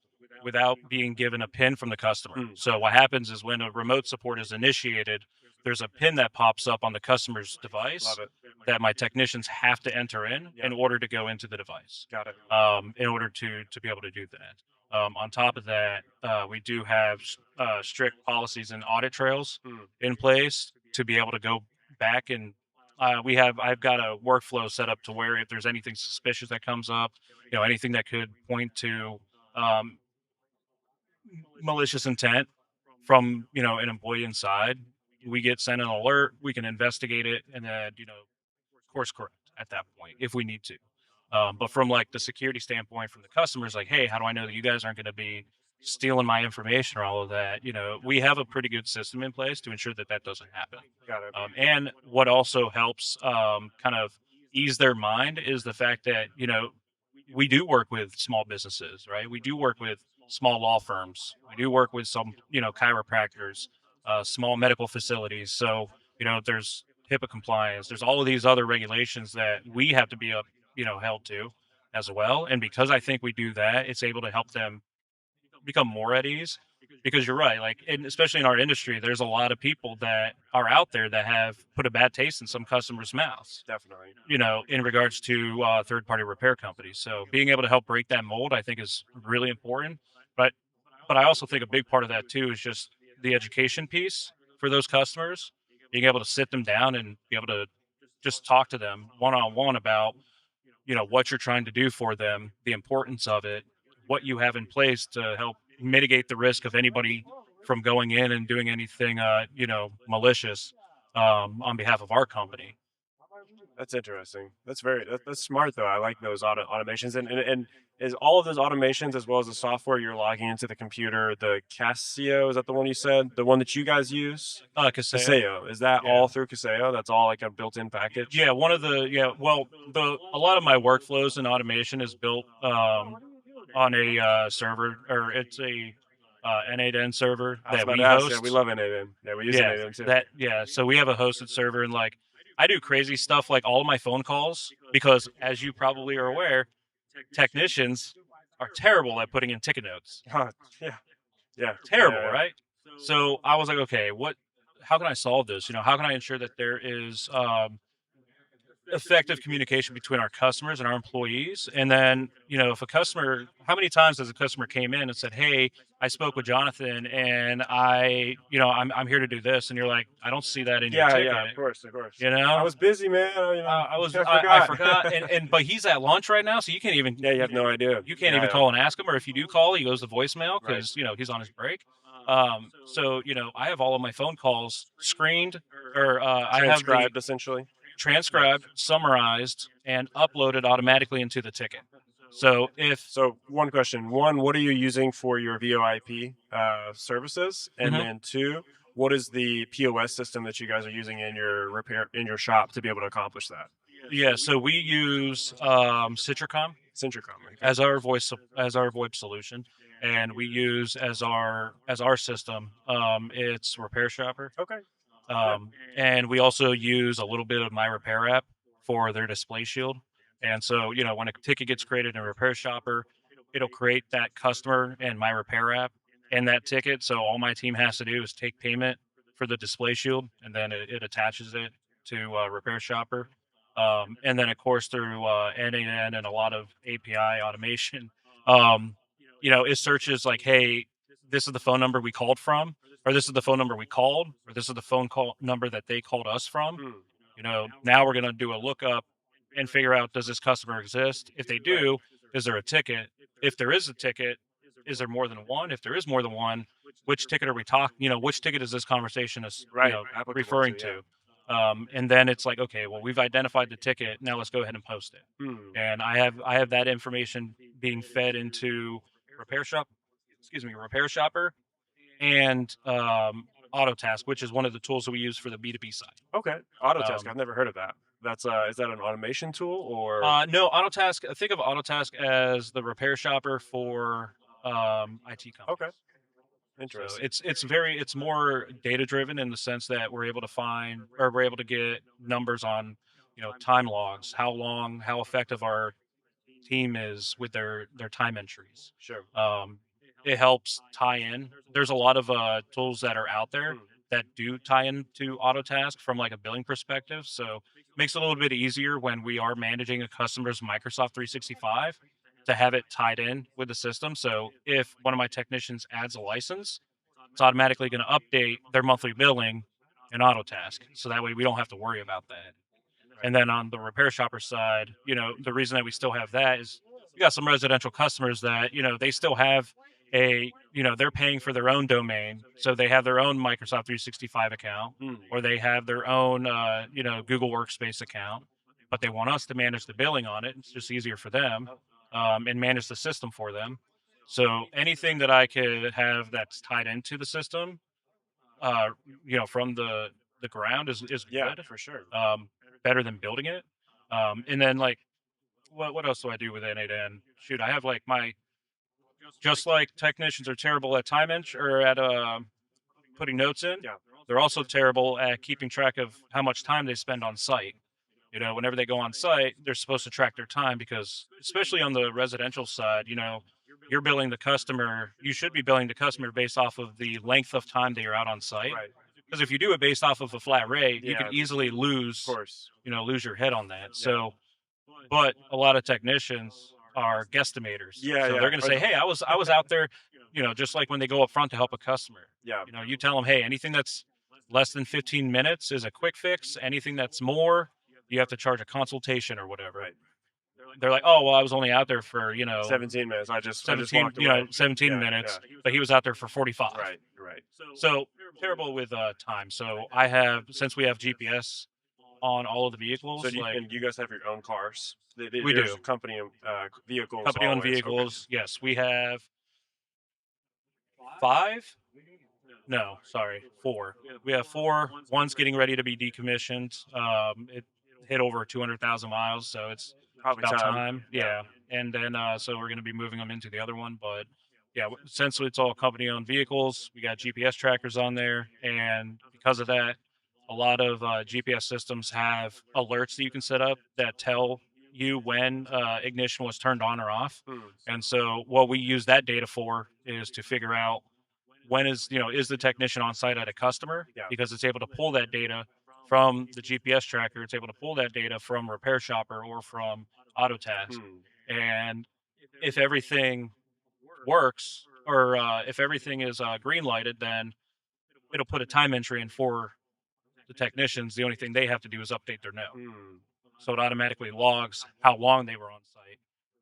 [SPEAKER 2] without being given a PIN from the customer.
[SPEAKER 1] Mm,
[SPEAKER 2] So what happens is when a remote support is initiated, there's a PIN that pops up on the customer's
[SPEAKER 1] love
[SPEAKER 2] device
[SPEAKER 1] it.
[SPEAKER 2] that my technicians have to enter in
[SPEAKER 1] Yep,
[SPEAKER 2] order to go into the device,
[SPEAKER 1] got it.
[SPEAKER 2] in order to be able to do that. On top of that, we do have strict policies and audit trails
[SPEAKER 1] Mm,
[SPEAKER 2] in place to be able to go back and I've got a workflow set up to where if there's anything suspicious that comes up, anything that could point to um, malicious intent from an employee inside, we get sent an alert, we can investigate it, and then course correct at that point if we need to. But from like the security standpoint, from the customers, like, hey, how do I know that you guys aren't going to be stealing my information or all of that? We have a pretty good system in place to ensure that that doesn't happen.
[SPEAKER 1] got it.
[SPEAKER 2] And what also helps kind of ease their mind is the fact that we do work with small businesses, right? We do work with small law firms. We do work with some chiropractors, small medical facilities. So there's HIPAA compliance. There's all of these other regulations that we have to be up, held to as well. And because I think we do that, it's able to help them become more at ease. Because you're right, like, and especially in our industry, there's a lot of people that are out there that have put a bad taste in some customers' mouths.
[SPEAKER 1] Definitely.
[SPEAKER 2] In regards to third-party repair companies. So being able to help break that mold, I think, is really important. But I also think a big part of that too is just the education piece for those customers, being able to sit them down and be able to just talk to them one on one about what you're trying to do for them, the importance of it, what you have in place to help mitigate the risk of anybody from going in and doing anything malicious on behalf of our company.
[SPEAKER 1] That's interesting. That's smart though. I like those automations, and is all of those automations as well as the software you're logging into the computer, the Casio, is that the one you said? The one that you guys use?
[SPEAKER 2] Kaseya.
[SPEAKER 1] Kaseyo. Is that
[SPEAKER 2] Yeah.
[SPEAKER 1] all through Kaseyo? That's all like a built-in package?
[SPEAKER 2] Yeah, well, the a lot of my workflows and automation is built on a server, or it's a N8N server
[SPEAKER 1] I was
[SPEAKER 2] that
[SPEAKER 1] about to
[SPEAKER 2] we
[SPEAKER 1] ask. Yeah, we
[SPEAKER 2] host.
[SPEAKER 1] love N8N. Yeah, we use
[SPEAKER 2] Yeah,
[SPEAKER 1] N8N too.
[SPEAKER 2] so we have a hosted server, and like I do crazy stuff like all of my phone calls because, as you probably are aware, technicians are terrible at putting in ticket notes.
[SPEAKER 1] Huh, yeah, yeah, yeah,
[SPEAKER 2] Terrible,
[SPEAKER 1] yeah.
[SPEAKER 2] right? So I was like, okay, how can I solve this? How can I ensure that there is effective communication between our customers and our employees? And then, if a customer, how many times has a customer came in and said, "Hey, I spoke with Jonathan, and I'm here to do this," and you're like, "I don't see that in your
[SPEAKER 1] Yeah, yeah, of
[SPEAKER 2] ticket."
[SPEAKER 1] course, of course.
[SPEAKER 2] You
[SPEAKER 1] I
[SPEAKER 2] know,
[SPEAKER 1] was busy, man. I
[SPEAKER 2] I
[SPEAKER 1] forgot.
[SPEAKER 2] forgot, and but he's at lunch right now, so you can't even
[SPEAKER 1] Yeah, you have no idea.
[SPEAKER 2] you can't
[SPEAKER 1] Yeah,
[SPEAKER 2] even
[SPEAKER 1] yeah,
[SPEAKER 2] call and ask him, or if you do call, he goes to voicemail
[SPEAKER 1] right.
[SPEAKER 2] because he's on his break. So I have all of my phone calls screened, or I have the
[SPEAKER 1] Transcribed essentially. Yeah.
[SPEAKER 2] transcribed, summarized, and uploaded automatically into the ticket. So if
[SPEAKER 1] So one question: one, what are you using for your VoIP services? And
[SPEAKER 2] Mhm.
[SPEAKER 1] then two, what is the POS system that you guys are using in your repair in your shop to be able to accomplish that?
[SPEAKER 2] Yeah, so we use Citricom
[SPEAKER 1] Centricom. Okay.
[SPEAKER 2] as our VoIP solution, and we use as our system. It's RepairShopper.
[SPEAKER 1] Okay. Yeah.
[SPEAKER 2] And we also use a little bit of MyRepairApp for their display shield. And so, when a ticket gets created in Repair Shopper, it'll create that customer and MyRepairApp and that ticket. So all my team has to do is take payment for the display shield, and then it attaches it to Repair Shopper. And then, of course, through N8N and a lot of API automation, um, it searches like, hey, this is the phone number we called from, or this is the phone number we called, or this is the phone call number that they called us from.
[SPEAKER 1] Hmm.
[SPEAKER 2] Now we're going to do a lookup and figure out, does this customer exist? If they
[SPEAKER 1] Right.
[SPEAKER 2] do, is there a ticket? If there is a ticket, is there more than one? If there is more than one, which ticket are we talking? Which ticket is this conversation is
[SPEAKER 1] Right. Applicable
[SPEAKER 2] referring
[SPEAKER 1] to, yeah.
[SPEAKER 2] to? And then it's like, okay, well, we've identified the ticket. Now let's go ahead and post it.
[SPEAKER 1] Hmm.
[SPEAKER 2] And I have that information being fed into Repair Shop, Repair Shopper, and Autotask, which is one of the tools that we use for the B2B side.
[SPEAKER 1] Okay. Autotask.
[SPEAKER 2] Um,
[SPEAKER 1] I've never heard of that. That's is that an automation tool or?
[SPEAKER 2] no, Autotask. Think of Autotask as the Repair Shopper for IT
[SPEAKER 1] Okay.
[SPEAKER 2] companies. So
[SPEAKER 1] Interesting.
[SPEAKER 2] it's more data driven in the sense that we're able to find, or we're able to get numbers on time logs, how effective our team is with their time entries.
[SPEAKER 1] Sure.
[SPEAKER 2] Um, it helps tie in. There's a lot of tools that are out there
[SPEAKER 1] Hmm.
[SPEAKER 2] that do tie into Autotask from like a billing perspective. So makes it a little bit easier when we are managing a customer's Microsoft 365 to have it tied in with the system. So if one of my technicians adds a license, it's automatically going to update their monthly billing in Autotask. So that way we don't have to worry about that.
[SPEAKER 1] Right.
[SPEAKER 2] And then on the repair shopper side, the reason that we still have that is we got some residential customers that, they still have they're paying for their own domain. So they have their own Microsoft 365 account,
[SPEAKER 1] Hmm.
[SPEAKER 2] or they have their own, Google Workspace account, but they want us to manage the billing on it. It's just easier for them, and manage the system for them. So anything that I could have that's tied into the system, uh, from the ground is
[SPEAKER 1] Yeah,
[SPEAKER 2] good.
[SPEAKER 1] for sure.
[SPEAKER 2] Um, better than building it. And then like what else do I do with N8N? Shoot, I have like my just like technicians are terrible at time ent or at putting notes in,
[SPEAKER 1] Yeah.
[SPEAKER 2] they're also terrible at keeping track of how much time they spend on site. Whenever they go on site, they're supposed to track their time because, especially on the residential side, you're billing the customer. You should be billing the customer based off of the length of time that you're out on site.
[SPEAKER 1] Right.
[SPEAKER 2] Because if you do it based off of a flat rate, you could
[SPEAKER 1] Yeah.
[SPEAKER 2] easily
[SPEAKER 1] Of course.
[SPEAKER 2] lose your head on that.
[SPEAKER 1] Yeah.
[SPEAKER 2] So, but a lot of technicians are guesstimators.
[SPEAKER 1] Yeah.
[SPEAKER 2] So they're
[SPEAKER 1] Yeah.
[SPEAKER 2] going to
[SPEAKER 1] Or
[SPEAKER 2] say, "Hey, I was out there," just like when they go up front to help a customer.
[SPEAKER 1] yeah.
[SPEAKER 2] You tell them, "Hey, anything that's less than 15 minutes is a quick fix. Anything that's more, you have to charge a consultation or whatever."
[SPEAKER 1] Right.
[SPEAKER 2] They're like, "Oh, well, I was only out there for,
[SPEAKER 1] 17 minutes. I just
[SPEAKER 2] 17,
[SPEAKER 1] walked away.
[SPEAKER 2] 17
[SPEAKER 1] Yeah. Yeah.
[SPEAKER 2] minutes, but he was out there for 45."
[SPEAKER 1] Right. Right.
[SPEAKER 2] So terrible with time. So I have, since we have GPS on all of the
[SPEAKER 1] So
[SPEAKER 2] vehicles,
[SPEAKER 1] do you,
[SPEAKER 2] like
[SPEAKER 1] and you guys have your own cars?
[SPEAKER 2] we
[SPEAKER 1] There's
[SPEAKER 2] do.
[SPEAKER 1] company vehicles
[SPEAKER 2] Company owned
[SPEAKER 1] always. Okay.
[SPEAKER 2] vehicles. Yes, we have five. No, sorry, four. We have four. One's getting ready to be decommissioned. It hit over 200,000 miles, so it's
[SPEAKER 1] Probably
[SPEAKER 2] about
[SPEAKER 1] time.
[SPEAKER 2] time.
[SPEAKER 1] Yeah.
[SPEAKER 2] Yeah, and then so we're going to be moving them into the other one. But yeah, since it's all company-owned vehicles, we got GPS trackers on there, and because of that, a lot of GPS systems have alerts that you can set up that tell you when ignition was turned on or off.
[SPEAKER 1] Hmm.
[SPEAKER 2] And so, what we use that data for is to figure out when is the technician on site at a customer,
[SPEAKER 1] Yeah.
[SPEAKER 2] because it's able to pull that data from the GPS tracker. It's able to pull that data from RepairShopper or from Autotask.
[SPEAKER 1] Hmm.
[SPEAKER 2] And if everything works, or if everything is green lighted, then it'll put a time entry in for the technicians. The only thing they have to do is update their note.
[SPEAKER 1] Hmm.
[SPEAKER 2] So it automatically logs how long they were on site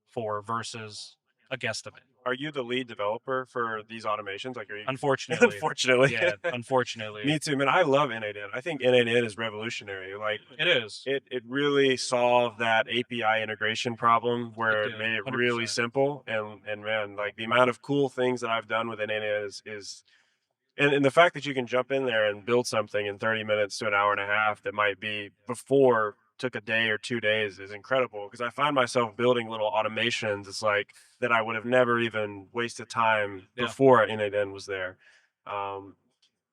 [SPEAKER 2] for versus a guesstimate.
[SPEAKER 1] Are you the lead developer for these automations? Like, are you?
[SPEAKER 2] Unfortunately.
[SPEAKER 1] Unfortunately.
[SPEAKER 2] Yeah, unfortunately.
[SPEAKER 1] Me too, man. I love N8N. I think N8N is revolutionary. Like,
[SPEAKER 2] It is.
[SPEAKER 1] it really solved that API integration problem
[SPEAKER 2] It
[SPEAKER 1] where it
[SPEAKER 2] did.
[SPEAKER 1] made it really
[SPEAKER 2] 100%.
[SPEAKER 1] simple. And man, like the amount of cool things that I've done with N8N is and the fact that you can jump in there and build something in 30 minutes to an hour and a half that might be before took a day or 2 days is incredible because I find myself building little automations. It's like that I would have never even wasted time
[SPEAKER 2] Yeah.
[SPEAKER 1] before N8N was there. Um,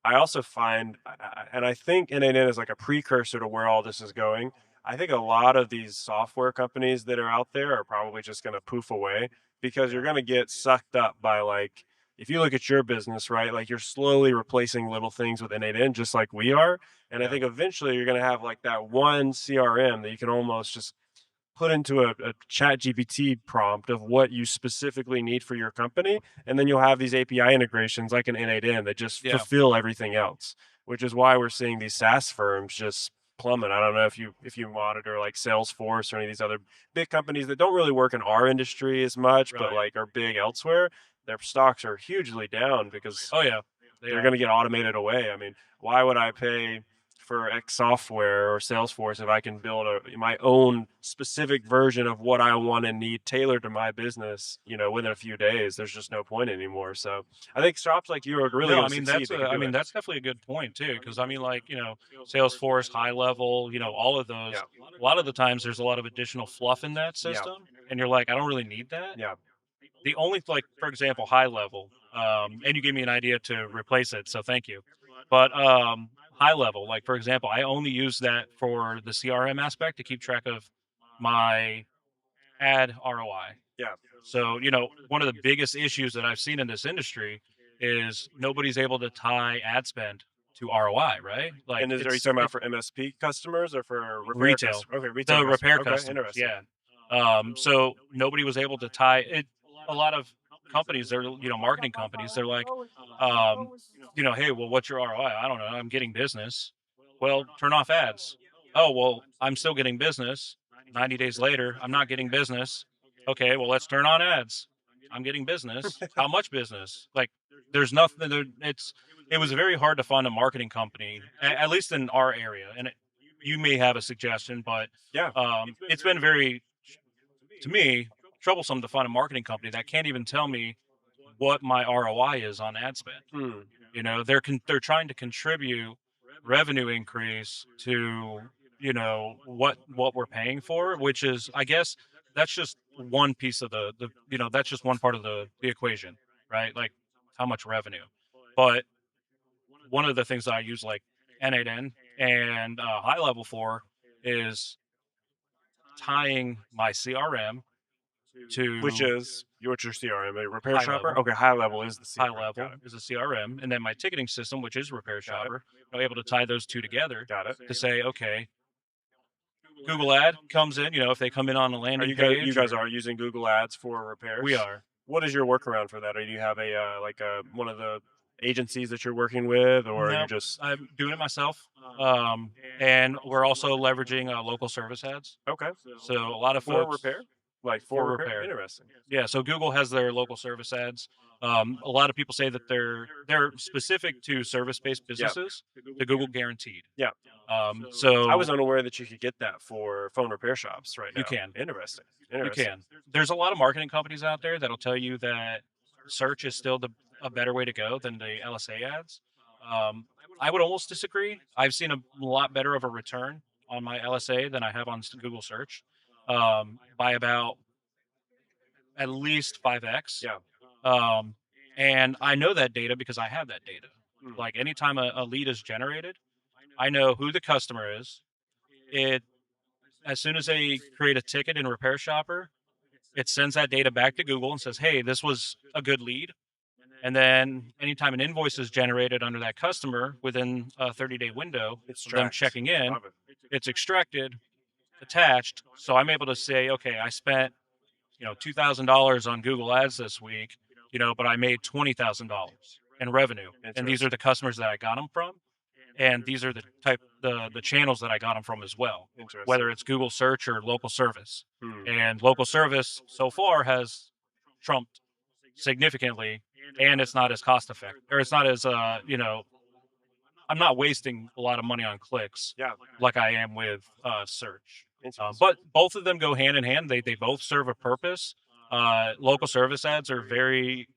[SPEAKER 1] I also find, and I think N8N is like a precursor to where all this is going. I think a lot of these software companies that are out there are probably just going to poof away because you're
[SPEAKER 2] Yeah.
[SPEAKER 1] going to get sucked up by like, if you look at your business, right, like you're slowly replacing little things with N8N just like we are. And I
[SPEAKER 2] Yeah.
[SPEAKER 1] think eventually you're going to have like that one CRM that you can almost just put into a chat GPT prompt of what you specifically need for your company. And then you'll have these API integrations like an N8N that just
[SPEAKER 2] Yeah.
[SPEAKER 1] fulfill everything else, which is why we're seeing these SaaS firms just plummet. I don't know if you monitor like Salesforce or any of these other big companies that don't really work in our industry as much, but
[SPEAKER 2] Right.
[SPEAKER 1] like are big elsewhere. Their stocks are hugely down because
[SPEAKER 2] Oh yeah, they
[SPEAKER 1] they're going
[SPEAKER 2] are.
[SPEAKER 1] to get automated away. I mean, why would I pay for X software or Salesforce if I can build my own specific version of what I want and need tailored to my business, within a few days? There's just no point anymore. So I think shops like you are really
[SPEAKER 2] No,
[SPEAKER 1] going
[SPEAKER 2] I
[SPEAKER 1] to
[SPEAKER 2] mean
[SPEAKER 1] succeed. They can
[SPEAKER 2] I
[SPEAKER 1] do
[SPEAKER 2] mean
[SPEAKER 1] it.
[SPEAKER 2] that's definitely a good point too, because I mean, like Salesforce, high level, all of
[SPEAKER 1] Yeah.
[SPEAKER 2] those. A lot of the times, there's a lot of additional fluff in that
[SPEAKER 1] Yeah.
[SPEAKER 2] system, and you're like, I don't really need that.
[SPEAKER 1] Yeah.
[SPEAKER 2] The only like, for example, high level, and you gave me an idea to replace it, so thank you. But high level, like for example, I only use that for the CRM aspect to keep track of my ad ROI.
[SPEAKER 1] Yeah.
[SPEAKER 2] So, one of the biggest issues that I've seen in this industry is nobody's able to tie ad spend to ROI, right? Like
[SPEAKER 1] And are you talking about for MSP customers or for repair
[SPEAKER 2] retail,
[SPEAKER 1] customers? Okay, retail
[SPEAKER 2] the
[SPEAKER 1] customers.
[SPEAKER 2] repair
[SPEAKER 1] Okay,
[SPEAKER 2] customers,
[SPEAKER 1] interesting.
[SPEAKER 2] yeah. So nobody was able to tie it. A lot of companies, they're marketing companies, they're like, um, hey, well, what's your ROI? I don't know. I'm getting business. Well, turn off ads. Oh, well, I'm still getting business. 90 days later, I'm not getting business. Okay, well, let's turn on ads. I'm getting business. How much business? Like, there's nothing there. It was very hard to find a marketing company, at least in our area. And you may have a suggestion, but
[SPEAKER 1] Yeah.
[SPEAKER 2] it's been very, to me, troublesome to find a marketing company that can't even tell me what my ROI is on ad spend.
[SPEAKER 1] Hmm.
[SPEAKER 2] They're trying to contribute revenue increase to what we're paying for, which is, I guess, that's just one piece of the that's just one part of the equation, right? Like how much revenue. But one of the things that I use like N8N and high level for is tying my CRM
[SPEAKER 1] Which
[SPEAKER 2] to
[SPEAKER 1] is your CRM, a repair
[SPEAKER 2] high
[SPEAKER 1] shopper?
[SPEAKER 2] level.
[SPEAKER 1] Okay, high level is the
[SPEAKER 2] High
[SPEAKER 1] CRM. Got
[SPEAKER 2] level
[SPEAKER 1] it.
[SPEAKER 2] is a CRM, and then my ticketing system, which is
[SPEAKER 1] Got it.
[SPEAKER 2] RepairShopper, I'm able to tie those two together
[SPEAKER 1] Got it.
[SPEAKER 2] to say, okay, Google ad comes in, if they come in on a
[SPEAKER 1] Are
[SPEAKER 2] landing
[SPEAKER 1] you
[SPEAKER 2] page,
[SPEAKER 1] guys
[SPEAKER 2] or
[SPEAKER 1] are using Google Ads for
[SPEAKER 2] we
[SPEAKER 1] repairs?
[SPEAKER 2] are.
[SPEAKER 1] What is your workaround for that? Or do you have a like a one of the agencies that you're working with, or you're
[SPEAKER 2] No,
[SPEAKER 1] just
[SPEAKER 2] I'm doing it myself. And we're also leveraging local service ads.
[SPEAKER 1] okay
[SPEAKER 2] So a lot of
[SPEAKER 1] for
[SPEAKER 2] folks
[SPEAKER 1] repair? Like for
[SPEAKER 2] for
[SPEAKER 1] repair?
[SPEAKER 2] repair.
[SPEAKER 1] Interesting.
[SPEAKER 2] Yeah, so Google has their local service ads. A lot of people say that they're specific to service-based
[SPEAKER 1] Yeah.
[SPEAKER 2] businesses, the Google guaranteed.
[SPEAKER 1] Yeah. I was
[SPEAKER 2] So
[SPEAKER 1] unaware that you could get that for phone repair shops right
[SPEAKER 2] you
[SPEAKER 1] now.
[SPEAKER 2] can.
[SPEAKER 1] Interesting.
[SPEAKER 2] You
[SPEAKER 1] Interesting.
[SPEAKER 2] can. There's a lot of marketing companies out there that'll tell you that search is still a better way to go than the LSA ads. Um, I would almost disagree. I've seen a lot better of a return on my LSA than I have on Google search, by about at least 5x.
[SPEAKER 1] Yeah.
[SPEAKER 2] Um, and I know that data because I have that data.
[SPEAKER 1] Mm.
[SPEAKER 2] Like anytime a lead is generated, I know who the customer is. It As soon as they create a ticket in Repair Shopper, it sends that data back to Google and says, "Hey, this was a good lead." And then anytime an invoice is generated under that customer within a 30-day window
[SPEAKER 1] It's
[SPEAKER 2] of them
[SPEAKER 1] tracked.
[SPEAKER 2] checking in,
[SPEAKER 1] Love it.
[SPEAKER 2] it's extracted, attached. So I'm able to say, okay, I spent, $2,000 on Google Ads this week, but I made $20,000 in revenue. And these are
[SPEAKER 1] Interesting.
[SPEAKER 2] the customers that I got them from. And these are the channels that I got them from as well,
[SPEAKER 1] Interesting.
[SPEAKER 2] whether it's Google search or local service.
[SPEAKER 1] Hmm.
[SPEAKER 2] And local service so far has trumped significantly, and it's not as cost effective, or it's not as I'm not wasting a lot of money on clicks
[SPEAKER 1] Yeah.
[SPEAKER 2] like I am with search.
[SPEAKER 1] Interesting.
[SPEAKER 2] But both of them go hand in hand. They both serve a purpose. Local service ads are very,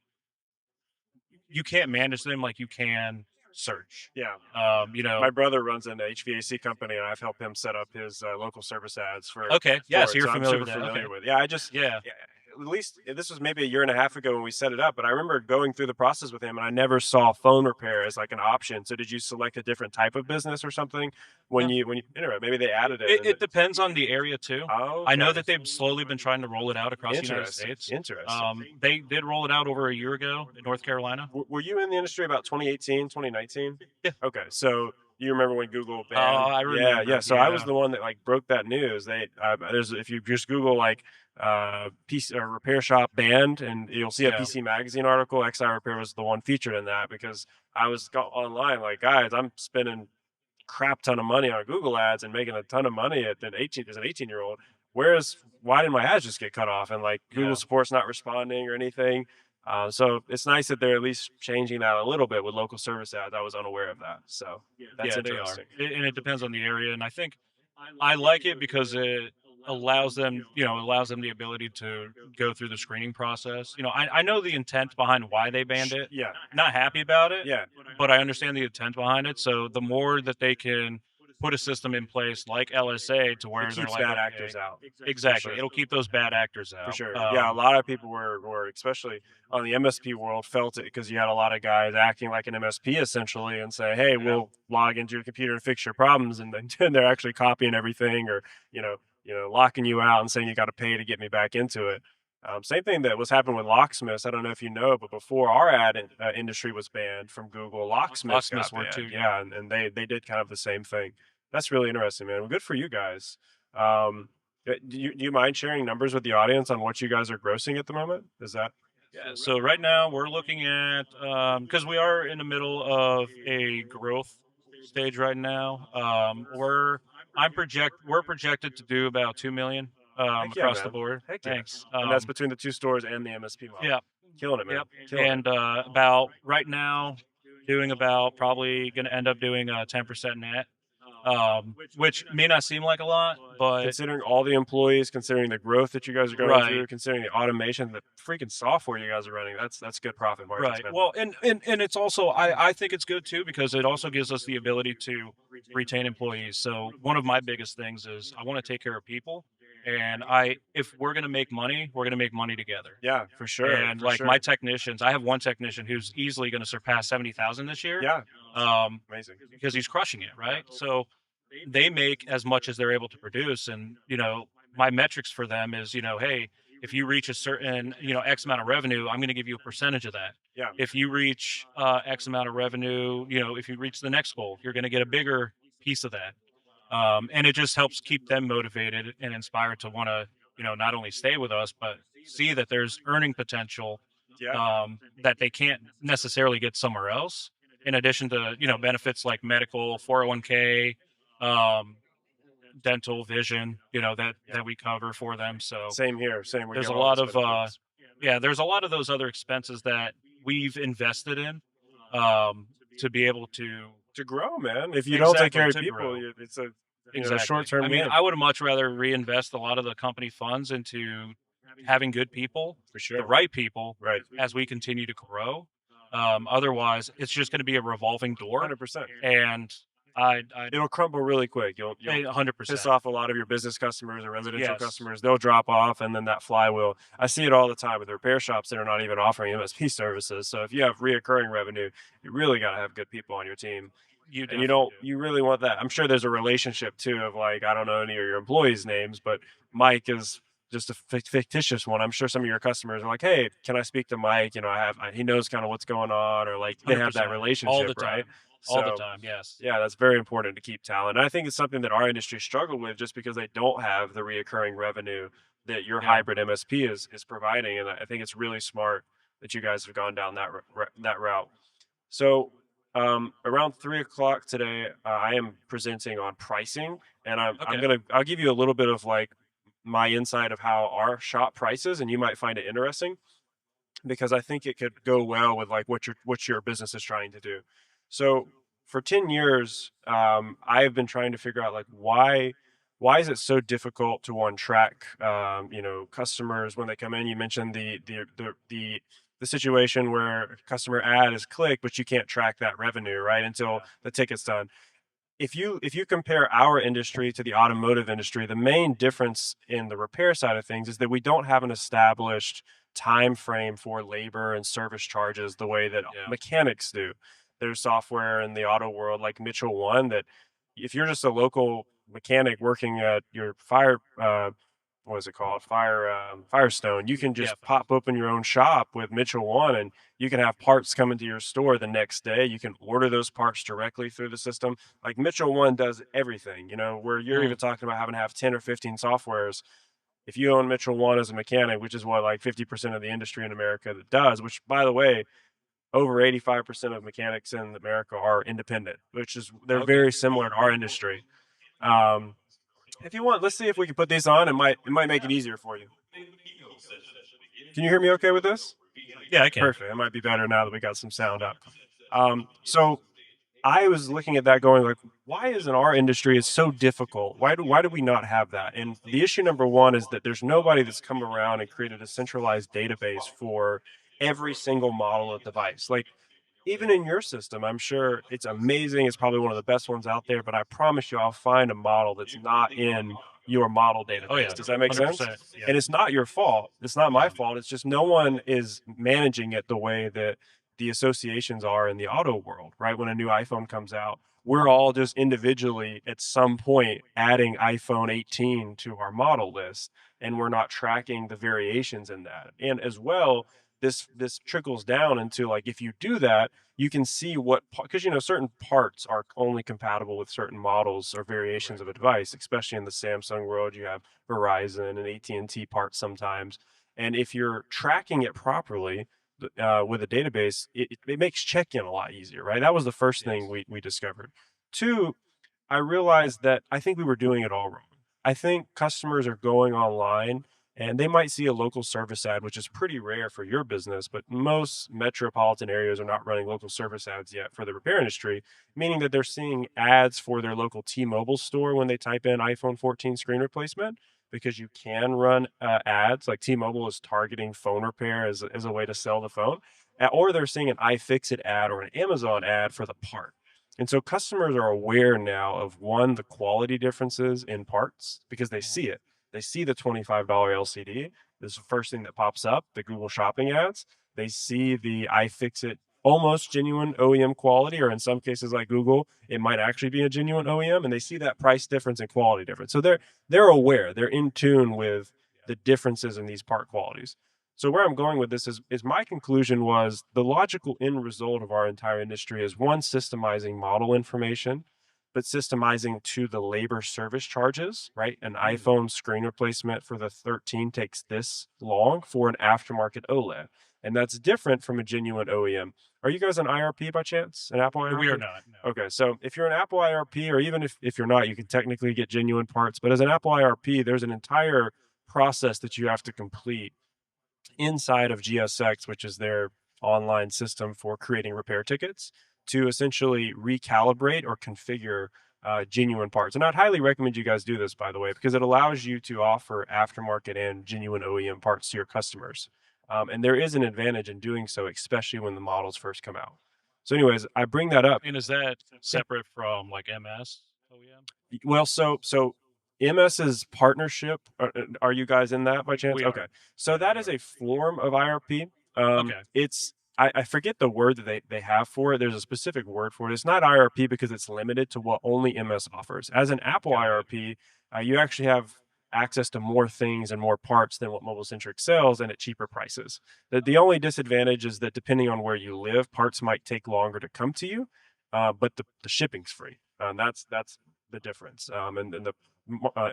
[SPEAKER 2] you can't manage them like you can search.
[SPEAKER 1] Yeah.
[SPEAKER 2] Um, you
[SPEAKER 1] My
[SPEAKER 2] know,
[SPEAKER 1] brother runs an HVAC company, and I've helped him set up his local service ads
[SPEAKER 2] okay, yeah,
[SPEAKER 1] for
[SPEAKER 2] so
[SPEAKER 1] it.
[SPEAKER 2] you're
[SPEAKER 1] So I'm
[SPEAKER 2] familiar
[SPEAKER 1] super
[SPEAKER 2] with that. Okay,
[SPEAKER 1] familiar with. It. Yeah, I just
[SPEAKER 2] yeah.
[SPEAKER 1] yeah, at least this was maybe a year and a half ago when we set it up. But I remember going through the process with him, and I never saw phone repair as like an option. So did you select a different type of business or something
[SPEAKER 2] No,
[SPEAKER 1] when you anyway, maybe they added it and
[SPEAKER 2] it depends on the area too. I know
[SPEAKER 1] okay,
[SPEAKER 2] that they've slowly been trying to roll it out across the United
[SPEAKER 1] interesting,
[SPEAKER 2] States.
[SPEAKER 1] interesting.
[SPEAKER 2] They did roll it out over a year ago in North Carolina.
[SPEAKER 1] Were you in the industry about 2018, 2019?
[SPEAKER 2] Yeah.
[SPEAKER 1] Okay, so you remember when Google banned?
[SPEAKER 2] I
[SPEAKER 1] Yeah, yeah.
[SPEAKER 2] remember.
[SPEAKER 1] So I was
[SPEAKER 2] Yeah.
[SPEAKER 1] the one that like broke that news. There's if you just Google like PC or repair shop banned, and you'll see a
[SPEAKER 2] Yeah.
[SPEAKER 1] PC Magazine article. XI Repair was the one featured in that because I was online like, guys, I'm spending crap ton of money on Google ads and making a ton of money at an 18 as an 18-year-old. Whereas why did my ads just get cut off and like Google
[SPEAKER 2] Yeah.
[SPEAKER 1] support's not responding or anything? So it's nice that they're at least changing that a little bit with local service ads. I was unaware of that, so that's
[SPEAKER 2] Yeah, they are.
[SPEAKER 1] interesting.
[SPEAKER 2] And it depends on the area. And I think I like it because it allows them, allows them the ability to go through the screening process. I know the intent behind why they banned it.
[SPEAKER 1] Yeah,
[SPEAKER 2] Not happy about it,
[SPEAKER 1] yeah,
[SPEAKER 2] but I understand the intent behind it. So the more that they can put a system in place like LSA to
[SPEAKER 1] it
[SPEAKER 2] where they're
[SPEAKER 1] keeps
[SPEAKER 2] like,
[SPEAKER 1] bad
[SPEAKER 2] okay,
[SPEAKER 1] actors out for
[SPEAKER 2] exactly,
[SPEAKER 1] sure.
[SPEAKER 2] it'll keep those bad actors
[SPEAKER 1] For
[SPEAKER 2] out.
[SPEAKER 1] sure. Yeah, a lot of people were especially on the MSP world felt it because you had a lot of guys acting like an MSP essentially and say, "Hey,
[SPEAKER 2] Yeah,
[SPEAKER 1] we'll log into your computer and fix your problems," and then they're actually copying everything or locking you out and saying you got to pay to get me back into it. Same thing that was happening with locksmiths. I don't know if you know, but before our industry was banned from Google, locksmiths
[SPEAKER 2] locksmiths
[SPEAKER 1] got
[SPEAKER 2] were too.
[SPEAKER 1] banned.
[SPEAKER 2] Yeah.
[SPEAKER 1] Yeah, and they did kind of the same thing. That's really interesting, man. Well, good for you guys. Um, do you mind sharing numbers with the audience on what you guys are grossing at the moment? Is that
[SPEAKER 2] Yeah. So right now we're looking at because we are in the middle of a growth stage right now. We're projected to do about 2 million
[SPEAKER 1] heck yeah,
[SPEAKER 2] across the
[SPEAKER 1] man.
[SPEAKER 2] board.
[SPEAKER 1] Heck yeah.
[SPEAKER 2] Thanks.
[SPEAKER 1] And that's between the two stores and the MSP model.
[SPEAKER 2] Yeah.
[SPEAKER 1] Killing it, man.
[SPEAKER 2] Yep.
[SPEAKER 1] Killing it.
[SPEAKER 2] And about right now doing about probably going to end up doing a 10% net, which may not seem like a lot, but
[SPEAKER 1] Considering all the employees, considering the growth that you guys are going
[SPEAKER 2] right.
[SPEAKER 1] through, considering the automation, the freaking software you guys are running, that's good profit margins,
[SPEAKER 2] Right.
[SPEAKER 1] man.
[SPEAKER 2] Well, and it's also I think it's good too because it also gives us the ability to retain employees. So one of my biggest things is I want to take care of people, and if we're gonna make money, we're gonna make money together.
[SPEAKER 1] Yeah, for sure.
[SPEAKER 2] And
[SPEAKER 1] For
[SPEAKER 2] like my
[SPEAKER 1] sure.
[SPEAKER 2] technicians, I have one technician who's easily gonna surpass 70,000 this year,
[SPEAKER 1] Yeah. Amazing.
[SPEAKER 2] because he's crushing it. Right. So they make as much as they're able to produce, and my metrics for them is hey, if you reach a certain x amount of revenue, I'm going to give you a percentage of that.
[SPEAKER 1] Yeah.
[SPEAKER 2] If you reach x amount of revenue, if you reach the next goal, you're going to get a bigger piece of that. And it just helps keep them motivated and inspired to want to not only stay with us but see that there's earning potential
[SPEAKER 1] Yeah.
[SPEAKER 2] that they can't necessarily get somewhere else, in addition to benefits like medical, 401k, um, dental, vision, that we cover for them. So
[SPEAKER 1] Same here. Same. We
[SPEAKER 2] there's
[SPEAKER 1] get
[SPEAKER 2] a
[SPEAKER 1] all
[SPEAKER 2] lot
[SPEAKER 1] those
[SPEAKER 2] of
[SPEAKER 1] benefits.
[SPEAKER 2] there's a lot of those other expenses that we've invested in, to be able to
[SPEAKER 1] To grow, man. If you don't take
[SPEAKER 2] exactly
[SPEAKER 1] care of
[SPEAKER 2] to
[SPEAKER 1] people,
[SPEAKER 2] grow.
[SPEAKER 1] it's a
[SPEAKER 2] Exactly.
[SPEAKER 1] short term
[SPEAKER 2] I mean,
[SPEAKER 1] gain
[SPEAKER 2] I would much rather reinvest a lot of the company funds into having good people,
[SPEAKER 1] for
[SPEAKER 2] the
[SPEAKER 1] sure.
[SPEAKER 2] right people,
[SPEAKER 1] Right.
[SPEAKER 2] as we continue to grow. Otherwise, it's just going to be a revolving door,
[SPEAKER 1] 100%.
[SPEAKER 2] and I
[SPEAKER 1] It'll crumble really quick. You'll piss
[SPEAKER 2] 100%.
[SPEAKER 1] off a lot of your business customers or residential
[SPEAKER 2] Yes.
[SPEAKER 1] customers. They'll drop off, and then that flywheel. I see it all the time with repair shops that are not even offering MSP services. So if you have reoccurring revenue, you really got to have good people on your team,
[SPEAKER 2] You
[SPEAKER 1] and you
[SPEAKER 2] definitely
[SPEAKER 1] don't.
[SPEAKER 2] do.
[SPEAKER 1] You really want that. I'm sure there's a relationship too of like I don't know any of your employees' names, but Mike is just a fictitious one. I'm sure some of your customers are like, "Hey, can I speak to Mike? He knows kind of what's going on," or like they have that
[SPEAKER 2] 100%. All the
[SPEAKER 1] relationship, right?
[SPEAKER 2] time. All the
[SPEAKER 1] So
[SPEAKER 2] time. Yes.
[SPEAKER 1] yeah, that's very important to keep talent. And I think it's something that our industry struggled with just because they don't have the reoccurring revenue that your
[SPEAKER 2] Yeah.
[SPEAKER 1] hybrid MSP is providing. And I think it's really smart that you guys have gone down that route. So around 3 o'clock today, I am presenting on pricing, and
[SPEAKER 2] Okay.
[SPEAKER 1] I'll give you a little bit of like my insight of how our shop prices, and you might find it interesting because I think it could go well with like what your business is trying to do. So for 10 years, I've been trying to figure out like why is it so difficult to one track customers when they come in. You mentioned the situation where a customer ad is clicked, but you can't track that revenue right until
[SPEAKER 2] Yeah.
[SPEAKER 1] the ticket's done. If you compare our industry to the automotive industry, the main difference in the repair side of things is that we don't have an established time frame for labor and service charges the way that
[SPEAKER 2] Yeah.
[SPEAKER 1] mechanics do. There's software in the auto world like Mitchell One that if you're just a local mechanic working at your what is it called? Firestone. You can
[SPEAKER 2] Yeah.
[SPEAKER 1] just pop open your own shop with Mitchell One and you can have parts come into your store the next day. You can order those parts directly through the system. Like Mitchell One does everything, where you're even
[SPEAKER 2] Mm.
[SPEAKER 1] talking about having to have 10 or 15 softwares. If you own Mitchell One as a mechanic, which is what like 50% of the industry in America that does, which by the way, over 85% of mechanics in America are independent, which is they're
[SPEAKER 2] Okay.
[SPEAKER 1] very similar to our industry. Um, if you want, let's see if we can put these on. It might make it easier for you. Can you hear me okay with this?
[SPEAKER 2] Yeah, I can.
[SPEAKER 1] Perfect. It might be better now that we got some sound up. So I was looking at that going like, why is in our industry it's so difficult? Why do we not have that? And the issue number one is that there's nobody that's come around and created a centralized database for every single model of device. Like even in your system, I'm sure it's amazing. It's probably one of the best ones out there, but I promise you I'll find a model that's not in your model
[SPEAKER 2] Oh
[SPEAKER 1] database.
[SPEAKER 2] yeah,
[SPEAKER 1] Does that make sense?
[SPEAKER 2] 100%. Yeah,
[SPEAKER 1] And it's not your fault. It's not my
[SPEAKER 2] yeah,
[SPEAKER 1] fault. It's just no one is managing it the way that the associations are in the auto world, right? When a new iPhone comes out, we're all just individually at some point adding iPhone 18 to our model list, and we're not tracking the variations in that. And as well, this trickles down into like if you do that, you can see what because certain parts are only compatible with certain models or variations
[SPEAKER 2] right.
[SPEAKER 1] of a device, especially in the Samsung world. You have Verizon and AT&T parts sometimes, and if you're tracking it properly with a database, it makes check-in a lot easier, right? That was the first thing
[SPEAKER 2] Yes.
[SPEAKER 1] we discovered. Two, I realized that I think we were doing it all wrong. I think customers are going online and they might see a local service ad, which is pretty rare for your business, but most metropolitan areas are not running local service ads yet for the repair industry, meaning that they're seeing ads for their local T-Mobile store when they type in iPhone 14 screen replacement, because you can run ads. Like T-Mobile is targeting phone repair as a way to sell the phone, or they're seeing an iFixit ad or an Amazon ad for the part. And so customers are aware now of one, the quality differences in parts because they
[SPEAKER 2] Mhm.
[SPEAKER 1] see it. They see the $25 LCD. This is the first thing that pops up, the Google Shopping ads. They see the iFixit almost genuine OEM quality, or in some cases like Google, it might actually be a genuine OEM, and they see that price difference and quality difference. So they're aware, they're in tune with the differences in these part qualities. So where I'm going with this is my conclusion was the logical end result of our entire industry is one, systemizing model information, but systemizing to the labor service charges, right? An
[SPEAKER 2] Mm,
[SPEAKER 1] iPhone screen replacement for the 13 takes this long for an aftermarket OLED. And that's different from a genuine OEM. Are you guys an IRP by chance? An Apple
[SPEAKER 2] we are
[SPEAKER 1] IRP?
[SPEAKER 2] not. No.
[SPEAKER 1] Okay, so if you're an Apple IRP, or even if you're not, you can technically get genuine parts. But as an Apple IRP, there's an entire process that you have to complete inside of GSX, which is their online system for creating repair tickets, to essentially recalibrate or configure genuine parts. And I'd highly recommend you guys do this, by the way, because it allows you to offer aftermarket and genuine OEM parts to your customers. And there is an advantage in doing so, especially when the models first come out. So, anyways, I bring that up.
[SPEAKER 2] And is that
[SPEAKER 1] Yeah.
[SPEAKER 2] separate from like MS OEM?
[SPEAKER 1] Well, so MS's partnership, are you guys in that by chance?
[SPEAKER 2] We are.
[SPEAKER 1] Okay. So
[SPEAKER 2] Yeah,
[SPEAKER 1] that
[SPEAKER 2] we
[SPEAKER 1] is
[SPEAKER 2] are.
[SPEAKER 1] a form of IRP.
[SPEAKER 2] Okay.
[SPEAKER 1] It's I forget the word that they have for it. There's a specific word for it. It's not IRP because it's limited to what only MS offers. As an Apple
[SPEAKER 2] Got it.
[SPEAKER 1] IRP, you actually have access to more things and more parts than what Mobile Centric sells, and at cheaper prices. The only disadvantage is that depending on where you live, parts might take longer to come to you, but the shipping's free. That's the difference. And the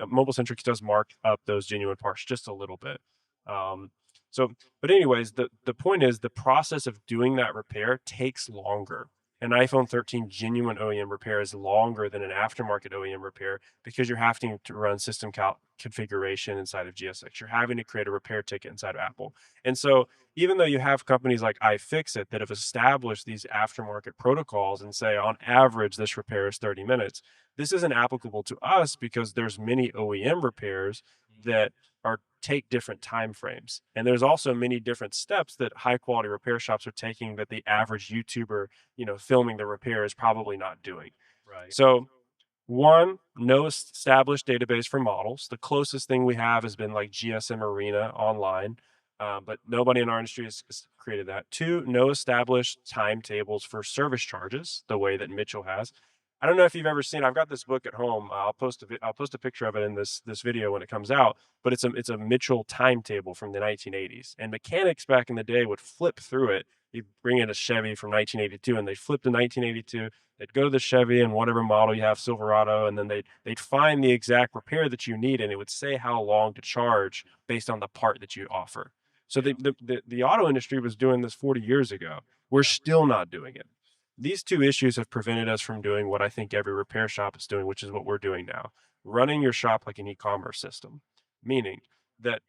[SPEAKER 1] mobile centric does mark up those genuine parts just a little bit. Um, so, but anyways, the point is the process of doing that repair takes longer. An iPhone 13 genuine OEM repair is longer than an aftermarket OEM repair because you're having to run system configuration inside of GSX. You're having to create a repair ticket inside of Apple. And so, even though you have companies like iFixit that have established these aftermarket protocols and say on average this repair is 30 minutes, this isn't applicable to us because there's many OEM repairs
[SPEAKER 2] Mhm.
[SPEAKER 1] that are take different time frames. And there's also many different steps that high quality repair shops are taking that the average YouTuber, filming the repair is probably not doing.
[SPEAKER 2] Right.
[SPEAKER 1] So one, no established database for models. The closest thing we have has been like GSM Arena online, but nobody in our industry has created that. Two, no established timetables for service charges, the way that Mitchell has. I don't know if you've ever seen. I've got this book at home. I'll post a picture of it in this video when it comes out. But it's a Mitchell timetable from the 1980s, and mechanics back in the day would flip through it. You bring in a Chevy from 1982, and they flip to 1982. They'd go to the Chevy and whatever model you have, Silverado, and then they'd find the exact repair that you need, and it would say how long to charge based on the part that you offer. So
[SPEAKER 2] Yeah.
[SPEAKER 1] the auto industry was doing this 40 years ago. We're
[SPEAKER 2] Yeah.
[SPEAKER 1] still not doing it. These two issues have prevented us from doing what I think every repair shop is doing, which is what we're doing now, running your shop like an e-commerce system, meaning that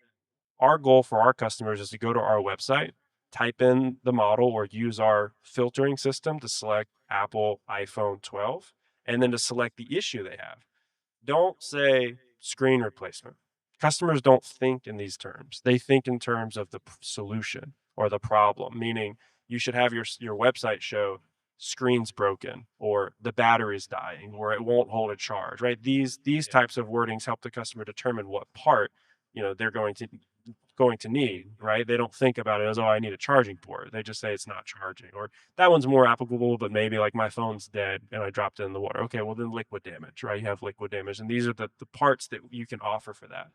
[SPEAKER 1] our goal for our customers is to go to our website, type in the model or use our filtering system to select Apple iPhone 12, and then to select the issue they have. Don't say screen replacement. Customers don't think in these terms. They think in terms of the solution or the problem, meaning you should have your website show screen's broken or the battery's dying or it won't hold a charge, right? These
[SPEAKER 2] Yeah.
[SPEAKER 1] types of wordings help the customer determine what part, they're going to need, right? They don't think about it as, oh, I need a charging port. They just say it's not charging. Or that one's more applicable, but maybe like my phone's dead and I dropped it in the water. Okay, well then liquid damage, right? You have liquid damage. And these are the parts that you can offer for that.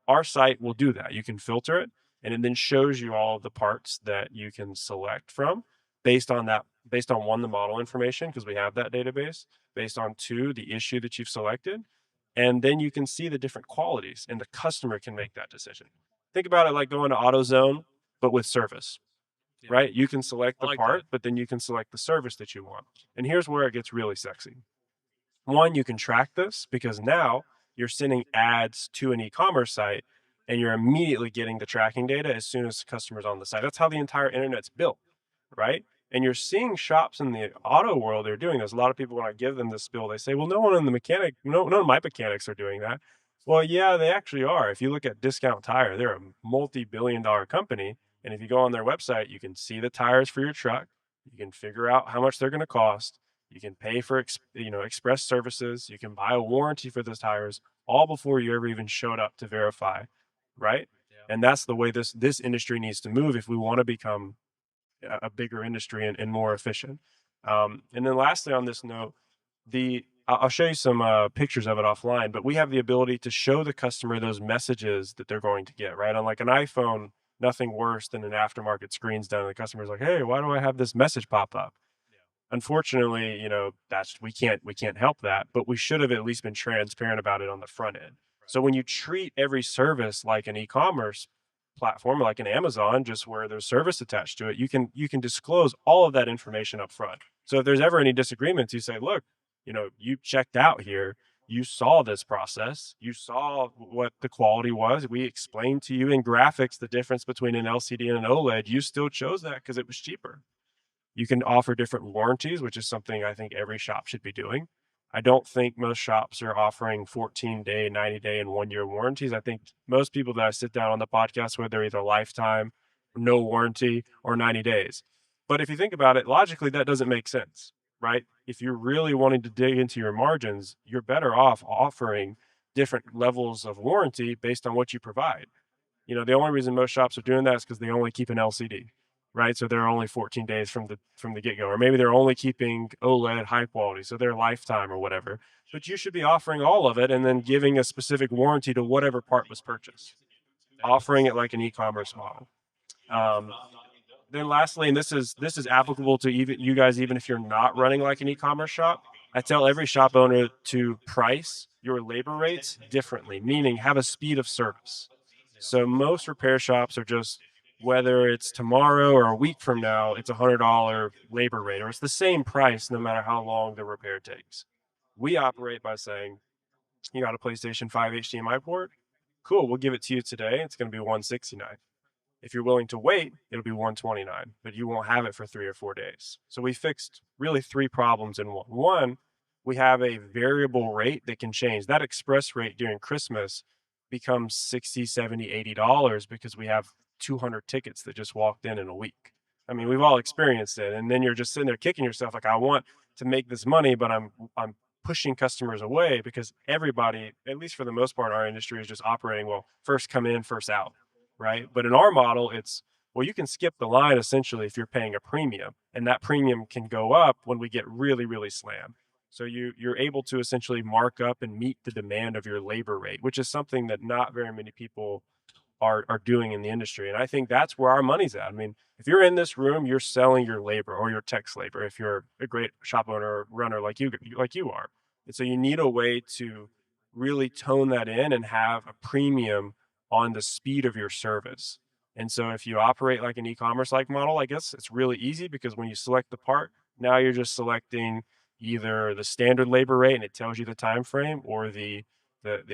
[SPEAKER 1] Our site will do that. You can filter it and it then shows you all of the parts that you can select from based on one, the model information, because we have that database, based on two, the issue that you've selected. And then you can see the different qualities and the customer can make that decision. Think about it like going to AutoZone, but with service,
[SPEAKER 2] Yeah.
[SPEAKER 1] right? You can select
[SPEAKER 2] I
[SPEAKER 1] the
[SPEAKER 2] like that.
[SPEAKER 1] part, but then you can select the service that you want. And here's where it gets really sexy. One, you can track this because now you're sending ads to an e-commerce site and you're immediately getting the tracking data as soon as the customer's on the site. That's how the entire internet's built, right? And you're seeing shops in the auto world, they're doing this. A lot of people, when I give them this spill, they say, well, no one in the mechanic, no, none of my mechanics are doing that. Well, yeah, they actually are. If you look at Discount Tire, they're a multi-billion-dollar company. And if you go on their website, you can see the tires for your truck. You can figure out how much they're going to cost. You can pay for express services. You can buy a warranty for those tires all before you ever even showed up to verify, right?
[SPEAKER 2] Yeah.
[SPEAKER 1] And that's the way this industry needs to move if we want to become a bigger industry and more efficient. And then lastly, on this note, I'll show you some pictures of it offline, but we have the ability to show the customer those messages that they're going to get, right? On like an iPhone, nothing worse than an aftermarket screen's done. And the customer's like, hey, why do I have this message pop up?
[SPEAKER 2] Yeah.
[SPEAKER 1] Unfortunately, that's we can't help that, but we should have at least been transparent about it on the front end.
[SPEAKER 2] Right.
[SPEAKER 1] So when you treat every service like an e-commerce platform, like an Amazon, just where there's service attached to it, you can disclose all of that information up front. So if there's ever any disagreements, you say, look, you checked out here. You saw this process. You saw what the quality was. We explained to you in graphics the difference between an LCD and an OLED. You still chose that because it was cheaper. You can offer different warranties, which is something I think every shop should be doing. I don't think most shops are offering 14-day, 90-day, and 1 year warranties. I think most people that I sit down on the podcast with, they're either lifetime, no warranty, or 90 days. But if you think about it, logically, that doesn't make sense, right? If you're really wanting to dig into your margins, you're better off offering different levels of warranty based on what you provide. The only reason most shops are doing that is because they only keep an LCD, right? So they're only 14 days from the get go, or maybe they're only keeping OLED high quality, so they're lifetime or whatever. But you should be offering all of it and then giving a specific warranty to whatever part was purchased, offering it like an e-commerce model. Um, then lastly, and this is applicable to even you guys, even if you're not running like an e-commerce shop. I tell every shop owner to price your labor rates differently, meaning have a speed of service.
[SPEAKER 2] Yeah.
[SPEAKER 1] So most repair shops are just, whether it's tomorrow or a week from now, it's $100 labor rate, or it's the same price no matter how long the repair takes. We operate by saying, you got a PlayStation 5 HDMI port? Cool, we'll give it to you today. It's going to be 169. If you're willing to wait, it'll be 129, but you won't have it for 3 or 4 days. So we fixed really three problems in one. One, we have a variable rate that can change. That express rate during Christmas becomes 60, 70, $80 because we have 200 tickets that just walked in a week. I mean, we've all experienced it. And then you're just sitting there kicking yourself like, I want to make this money, but I'm pushing customers away because everybody, at least for the most part, our industry is just operating, well, first come in, first out, right? But in our model, it's, well, you can skip the line essentially if you're paying a premium, and that premium can go up when we get really, really slammed. So you're able to essentially mark up and meet the demand of your labor rate, which is something that not very many people are doing in the industry. And I think that's where our money's at. I mean, if you're in this room, you're selling your labor or your tech's labor. If you're a great shop owner or runner like you are, and so you need a way to really tone that in and have a premium on the speed of your service. And so if you operate like an e-commerce like model, I guess it's really easy because when you select the part, now you're just selecting either the standard labor rate and it tells you the time frame, or the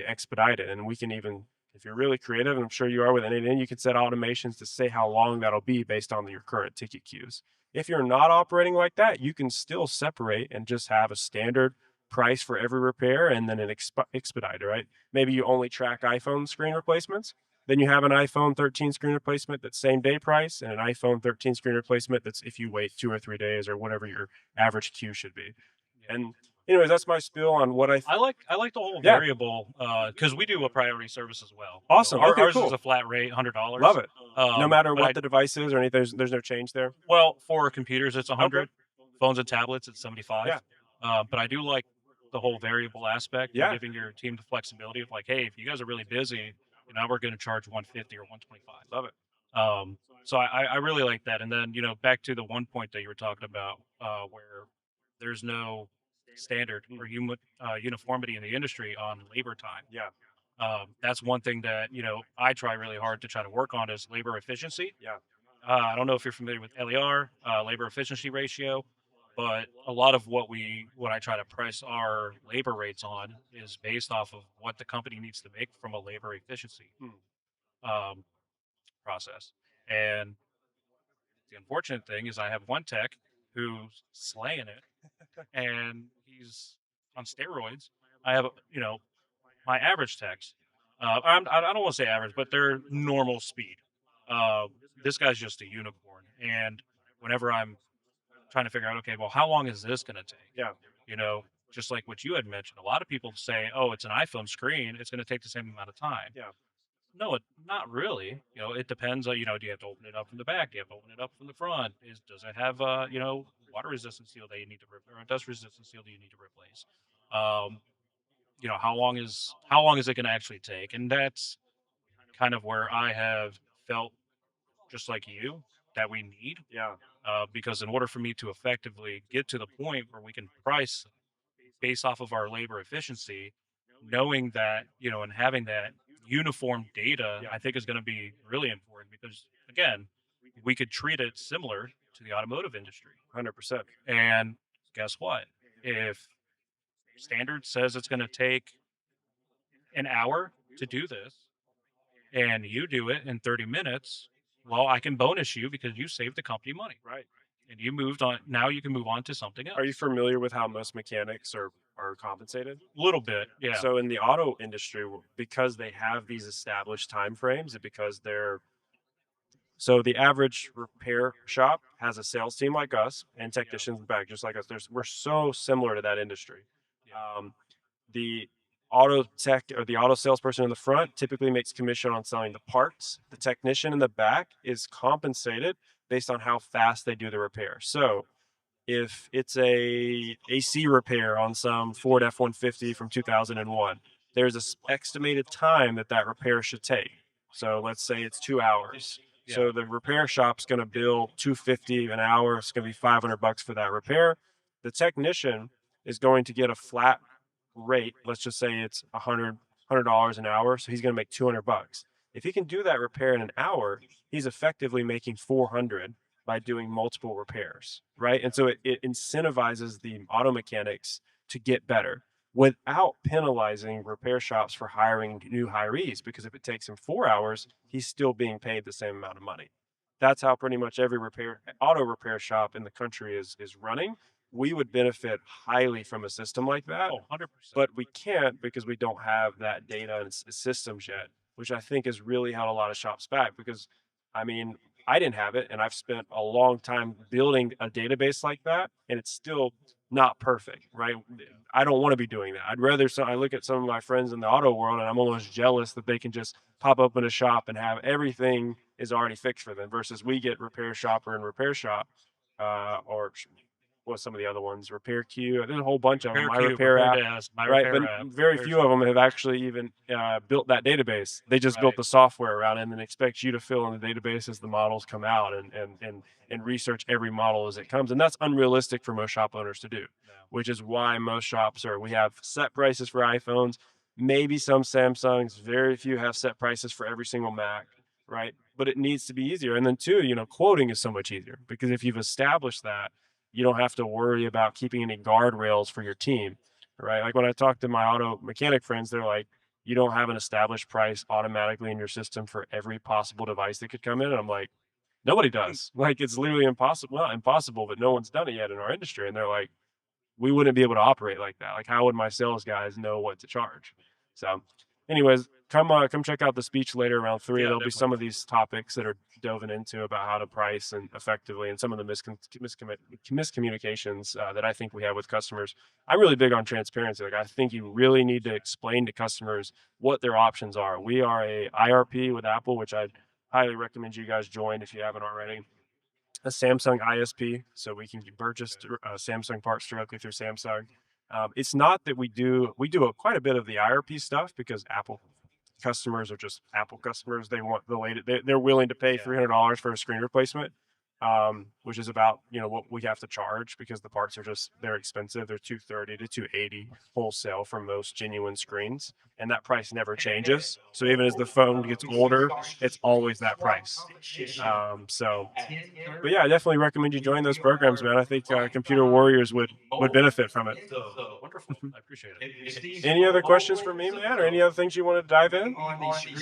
[SPEAKER 1] expedited. And we can even, if you're really creative, and I'm sure you are with anything, you can set automations to say how long that'll be based on your current ticket queues. If you're not operating like that, you can still separate and just have a standard price for every repair and then an expedited, right? Maybe you only track iPhone screen replacements, then you have an iPhone 13 screen replacement that's same day price, and an iPhone 13 screen replacement that's if you wait 2 or 3 days or whatever your average queue should be.
[SPEAKER 2] Yeah.
[SPEAKER 1] And anyways, that's my spiel on what
[SPEAKER 2] I like the whole
[SPEAKER 1] yeah,
[SPEAKER 2] variable because we do a priority service as well.
[SPEAKER 1] awesome. Okay,
[SPEAKER 2] Ours is
[SPEAKER 1] cool.
[SPEAKER 2] a flat rate, $100.
[SPEAKER 1] Love it. No matter
[SPEAKER 2] But
[SPEAKER 1] what the device is or anything, there's no change there.
[SPEAKER 2] for computers it's
[SPEAKER 1] Okay.
[SPEAKER 2] 100, phones and tablets it's 75.
[SPEAKER 1] Yeah.
[SPEAKER 2] But I do like the whole variable aspect and
[SPEAKER 1] Yeah.
[SPEAKER 2] giving your team the flexibility of like, hey, if you guys are really busy, now we're going to charge 150 or 125.
[SPEAKER 1] Love it.
[SPEAKER 2] So I really like that. And then, back to the one point that you were talking about, where there's no standard or uniformity in the industry on labor time.
[SPEAKER 1] Yeah.
[SPEAKER 2] That's one thing that, I try really hard to try to work on is labor efficiency.
[SPEAKER 1] Yeah.
[SPEAKER 2] I don't know if you're familiar with LER, labor efficiency ratio, but a lot of what I try to price our labor rates on is based off of what the company needs to make from a labor efficiency
[SPEAKER 1] Hmm.
[SPEAKER 2] um, process. And the unfortunate thing is I have one tech who's slaying it and he's on steroids. I have, my average techs. I don't want to say average, but they're normal speed. Uh, this guy's just a unicorn. And whenever I'm trying to figure out, okay, well, how long is this going to take?
[SPEAKER 1] Yeah.
[SPEAKER 2] You know, just like what you had mentioned, a lot of people say, oh, it's an iPhone screen. It's going to take the same amount of time.
[SPEAKER 1] Yeah.
[SPEAKER 2] No, not really. It depends on, do you have to open it up from the back? Do you have to open it up from the front? Does it have, water resistant seal that you need to replace, or dust resistant seal that you need to replace? Um, how long is it going to actually take? And that's kind of where I have felt just like you that we need,
[SPEAKER 1] Yeah.
[SPEAKER 2] because in order for me to effectively get to the point where we can price based off of our labor efficiency, knowing that, and having that uniform data,
[SPEAKER 1] Yeah.
[SPEAKER 2] I think is going to be really important because, again, we could treat it similar to the automotive industry.
[SPEAKER 1] 100%.
[SPEAKER 2] And guess what? If standard says it's going to take an hour to do this and you do it in 30 minutes, well, I can bonus you because you saved the company money
[SPEAKER 1] Right.
[SPEAKER 2] and you moved on. Now you can move on to something
[SPEAKER 1] Are you
[SPEAKER 2] else.
[SPEAKER 1] familiar with how most mechanics are compensated?
[SPEAKER 2] A little bit. Yeah.
[SPEAKER 1] So in the auto industry, because they have these established time frames, and because they're so the average repair shop has a sales team like us and technicians back just like us. We're so similar to that industry.
[SPEAKER 2] Yeah.
[SPEAKER 1] The auto tech or the auto salesperson in the front typically makes commission on selling the parts. The technician in the back is compensated based on how fast they do the repair. So if it's a AC repair on some Ford F-150 from 2001, there's a estimated time that that repair should take. So let's say it's 2 hours.
[SPEAKER 2] Yeah.
[SPEAKER 1] So the repair shop's going to bill 250 an hour. It's going to be $500 for that repair. The technician is going to get a flat rate. Let's just say it's $100 an hour. So he's going to make $200. If he can do that repair in an hour, he's effectively making 400 by doing multiple repairs, right? And so it incentivizes the auto mechanics to get better without penalizing repair shops for hiring new hirees, because if it takes him 4 hours, he's still being paid the same amount of money. That's how pretty much every auto repair shop in the country is running. We would benefit highly from a system like that,
[SPEAKER 2] Oh, 100%.
[SPEAKER 1] but we can't because we don't have that data and systems yet, which I think has really held a lot of shops back. Because, I mean, I didn't have it, and I've spent a long time building a database like that, and it's still not perfect, right? I don't want to be doing that. I'd rather. So I look at some of my friends in the auto world, and I'm almost jealous that they can just pop open a shop and have everything is already fixed for them. Versus we get RepairShopper and RepairShop, or what some of the other ones, Repair Queue. There's a whole bunch of them.
[SPEAKER 2] Repair Cube, Repair Desk,
[SPEAKER 1] Right? But
[SPEAKER 2] MyRepairApp,
[SPEAKER 1] very few of them have actually even built that database. They just built
[SPEAKER 2] right?
[SPEAKER 1] the software around it and then expect you to fill in the database as the models come out and research every model as it comes. And that's unrealistic for most shop owners to do,
[SPEAKER 2] No.
[SPEAKER 1] which is why most shops we have set prices for iPhones, maybe some Samsungs, very few have set prices for every single Mac, right? but it needs to be easier. And then two, quoting is so much easier because if you've established that, you don't have to worry about keeping any guardrails for your team, right? Like when I talk to my auto mechanic friends, they're like, you don't have an established price automatically in your system for every possible device that could come in. And I'm like, nobody does. Like it's literally impossible. Well, impossible, but no one's done it yet in our industry. And they're like, we wouldn't be able to operate like that. Like, how would my sales guys know what to charge? So, anyways, come check out the speech later around 3.
[SPEAKER 2] Yeah,
[SPEAKER 1] There'll be some
[SPEAKER 2] definitely.
[SPEAKER 1] of these topics that are delving into about how to price and effectively, and some of the miscommunications that I think we have with customers. I'm really big on transparency. Like, I think you really need to explain to customers what their options are. We are a IRP with Apple, which I'd highly recommend you guys join if you haven't already, a Samsung ISP, so we can purchase Samsung parts directly through Samsung. It's not that quite a bit of the IRP stuff because Apple customers are just Apple customers. They want the latest. They're willing to pay
[SPEAKER 2] Yeah.
[SPEAKER 1] $300 for a screen replacement, which is about what we have to charge because the parts are they're expensive. They're 230 to 280 wholesale for most genuine screens, and that price never changes. So even as the phone gets older, it's always that price. So but yeah, I definitely recommend you join those programs, man. I think computer warriors would benefit from it.
[SPEAKER 2] Wonderful. I appreciate it.
[SPEAKER 1] Any other questions for me, man, or any other things you want to dive in?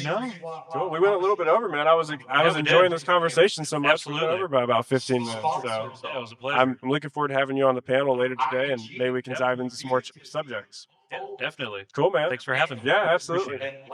[SPEAKER 2] No.
[SPEAKER 1] Cool. We went a little bit over, man. I
[SPEAKER 2] Yeah,
[SPEAKER 1] was
[SPEAKER 2] we did.
[SPEAKER 1] enjoying this conversation so much. We went
[SPEAKER 2] Absolutely.
[SPEAKER 1] over by about 15 minutes. So
[SPEAKER 2] Yeah, it was a pleasure.
[SPEAKER 1] I'm looking forward to having you on the panel later today, and maybe we can
[SPEAKER 2] Yeah.
[SPEAKER 1] dive into some more subjects.
[SPEAKER 2] Yeah, definitely.
[SPEAKER 1] Cool, man.
[SPEAKER 2] Thanks for having me.
[SPEAKER 1] Yeah,
[SPEAKER 2] Appreciate
[SPEAKER 1] absolutely.
[SPEAKER 2] it.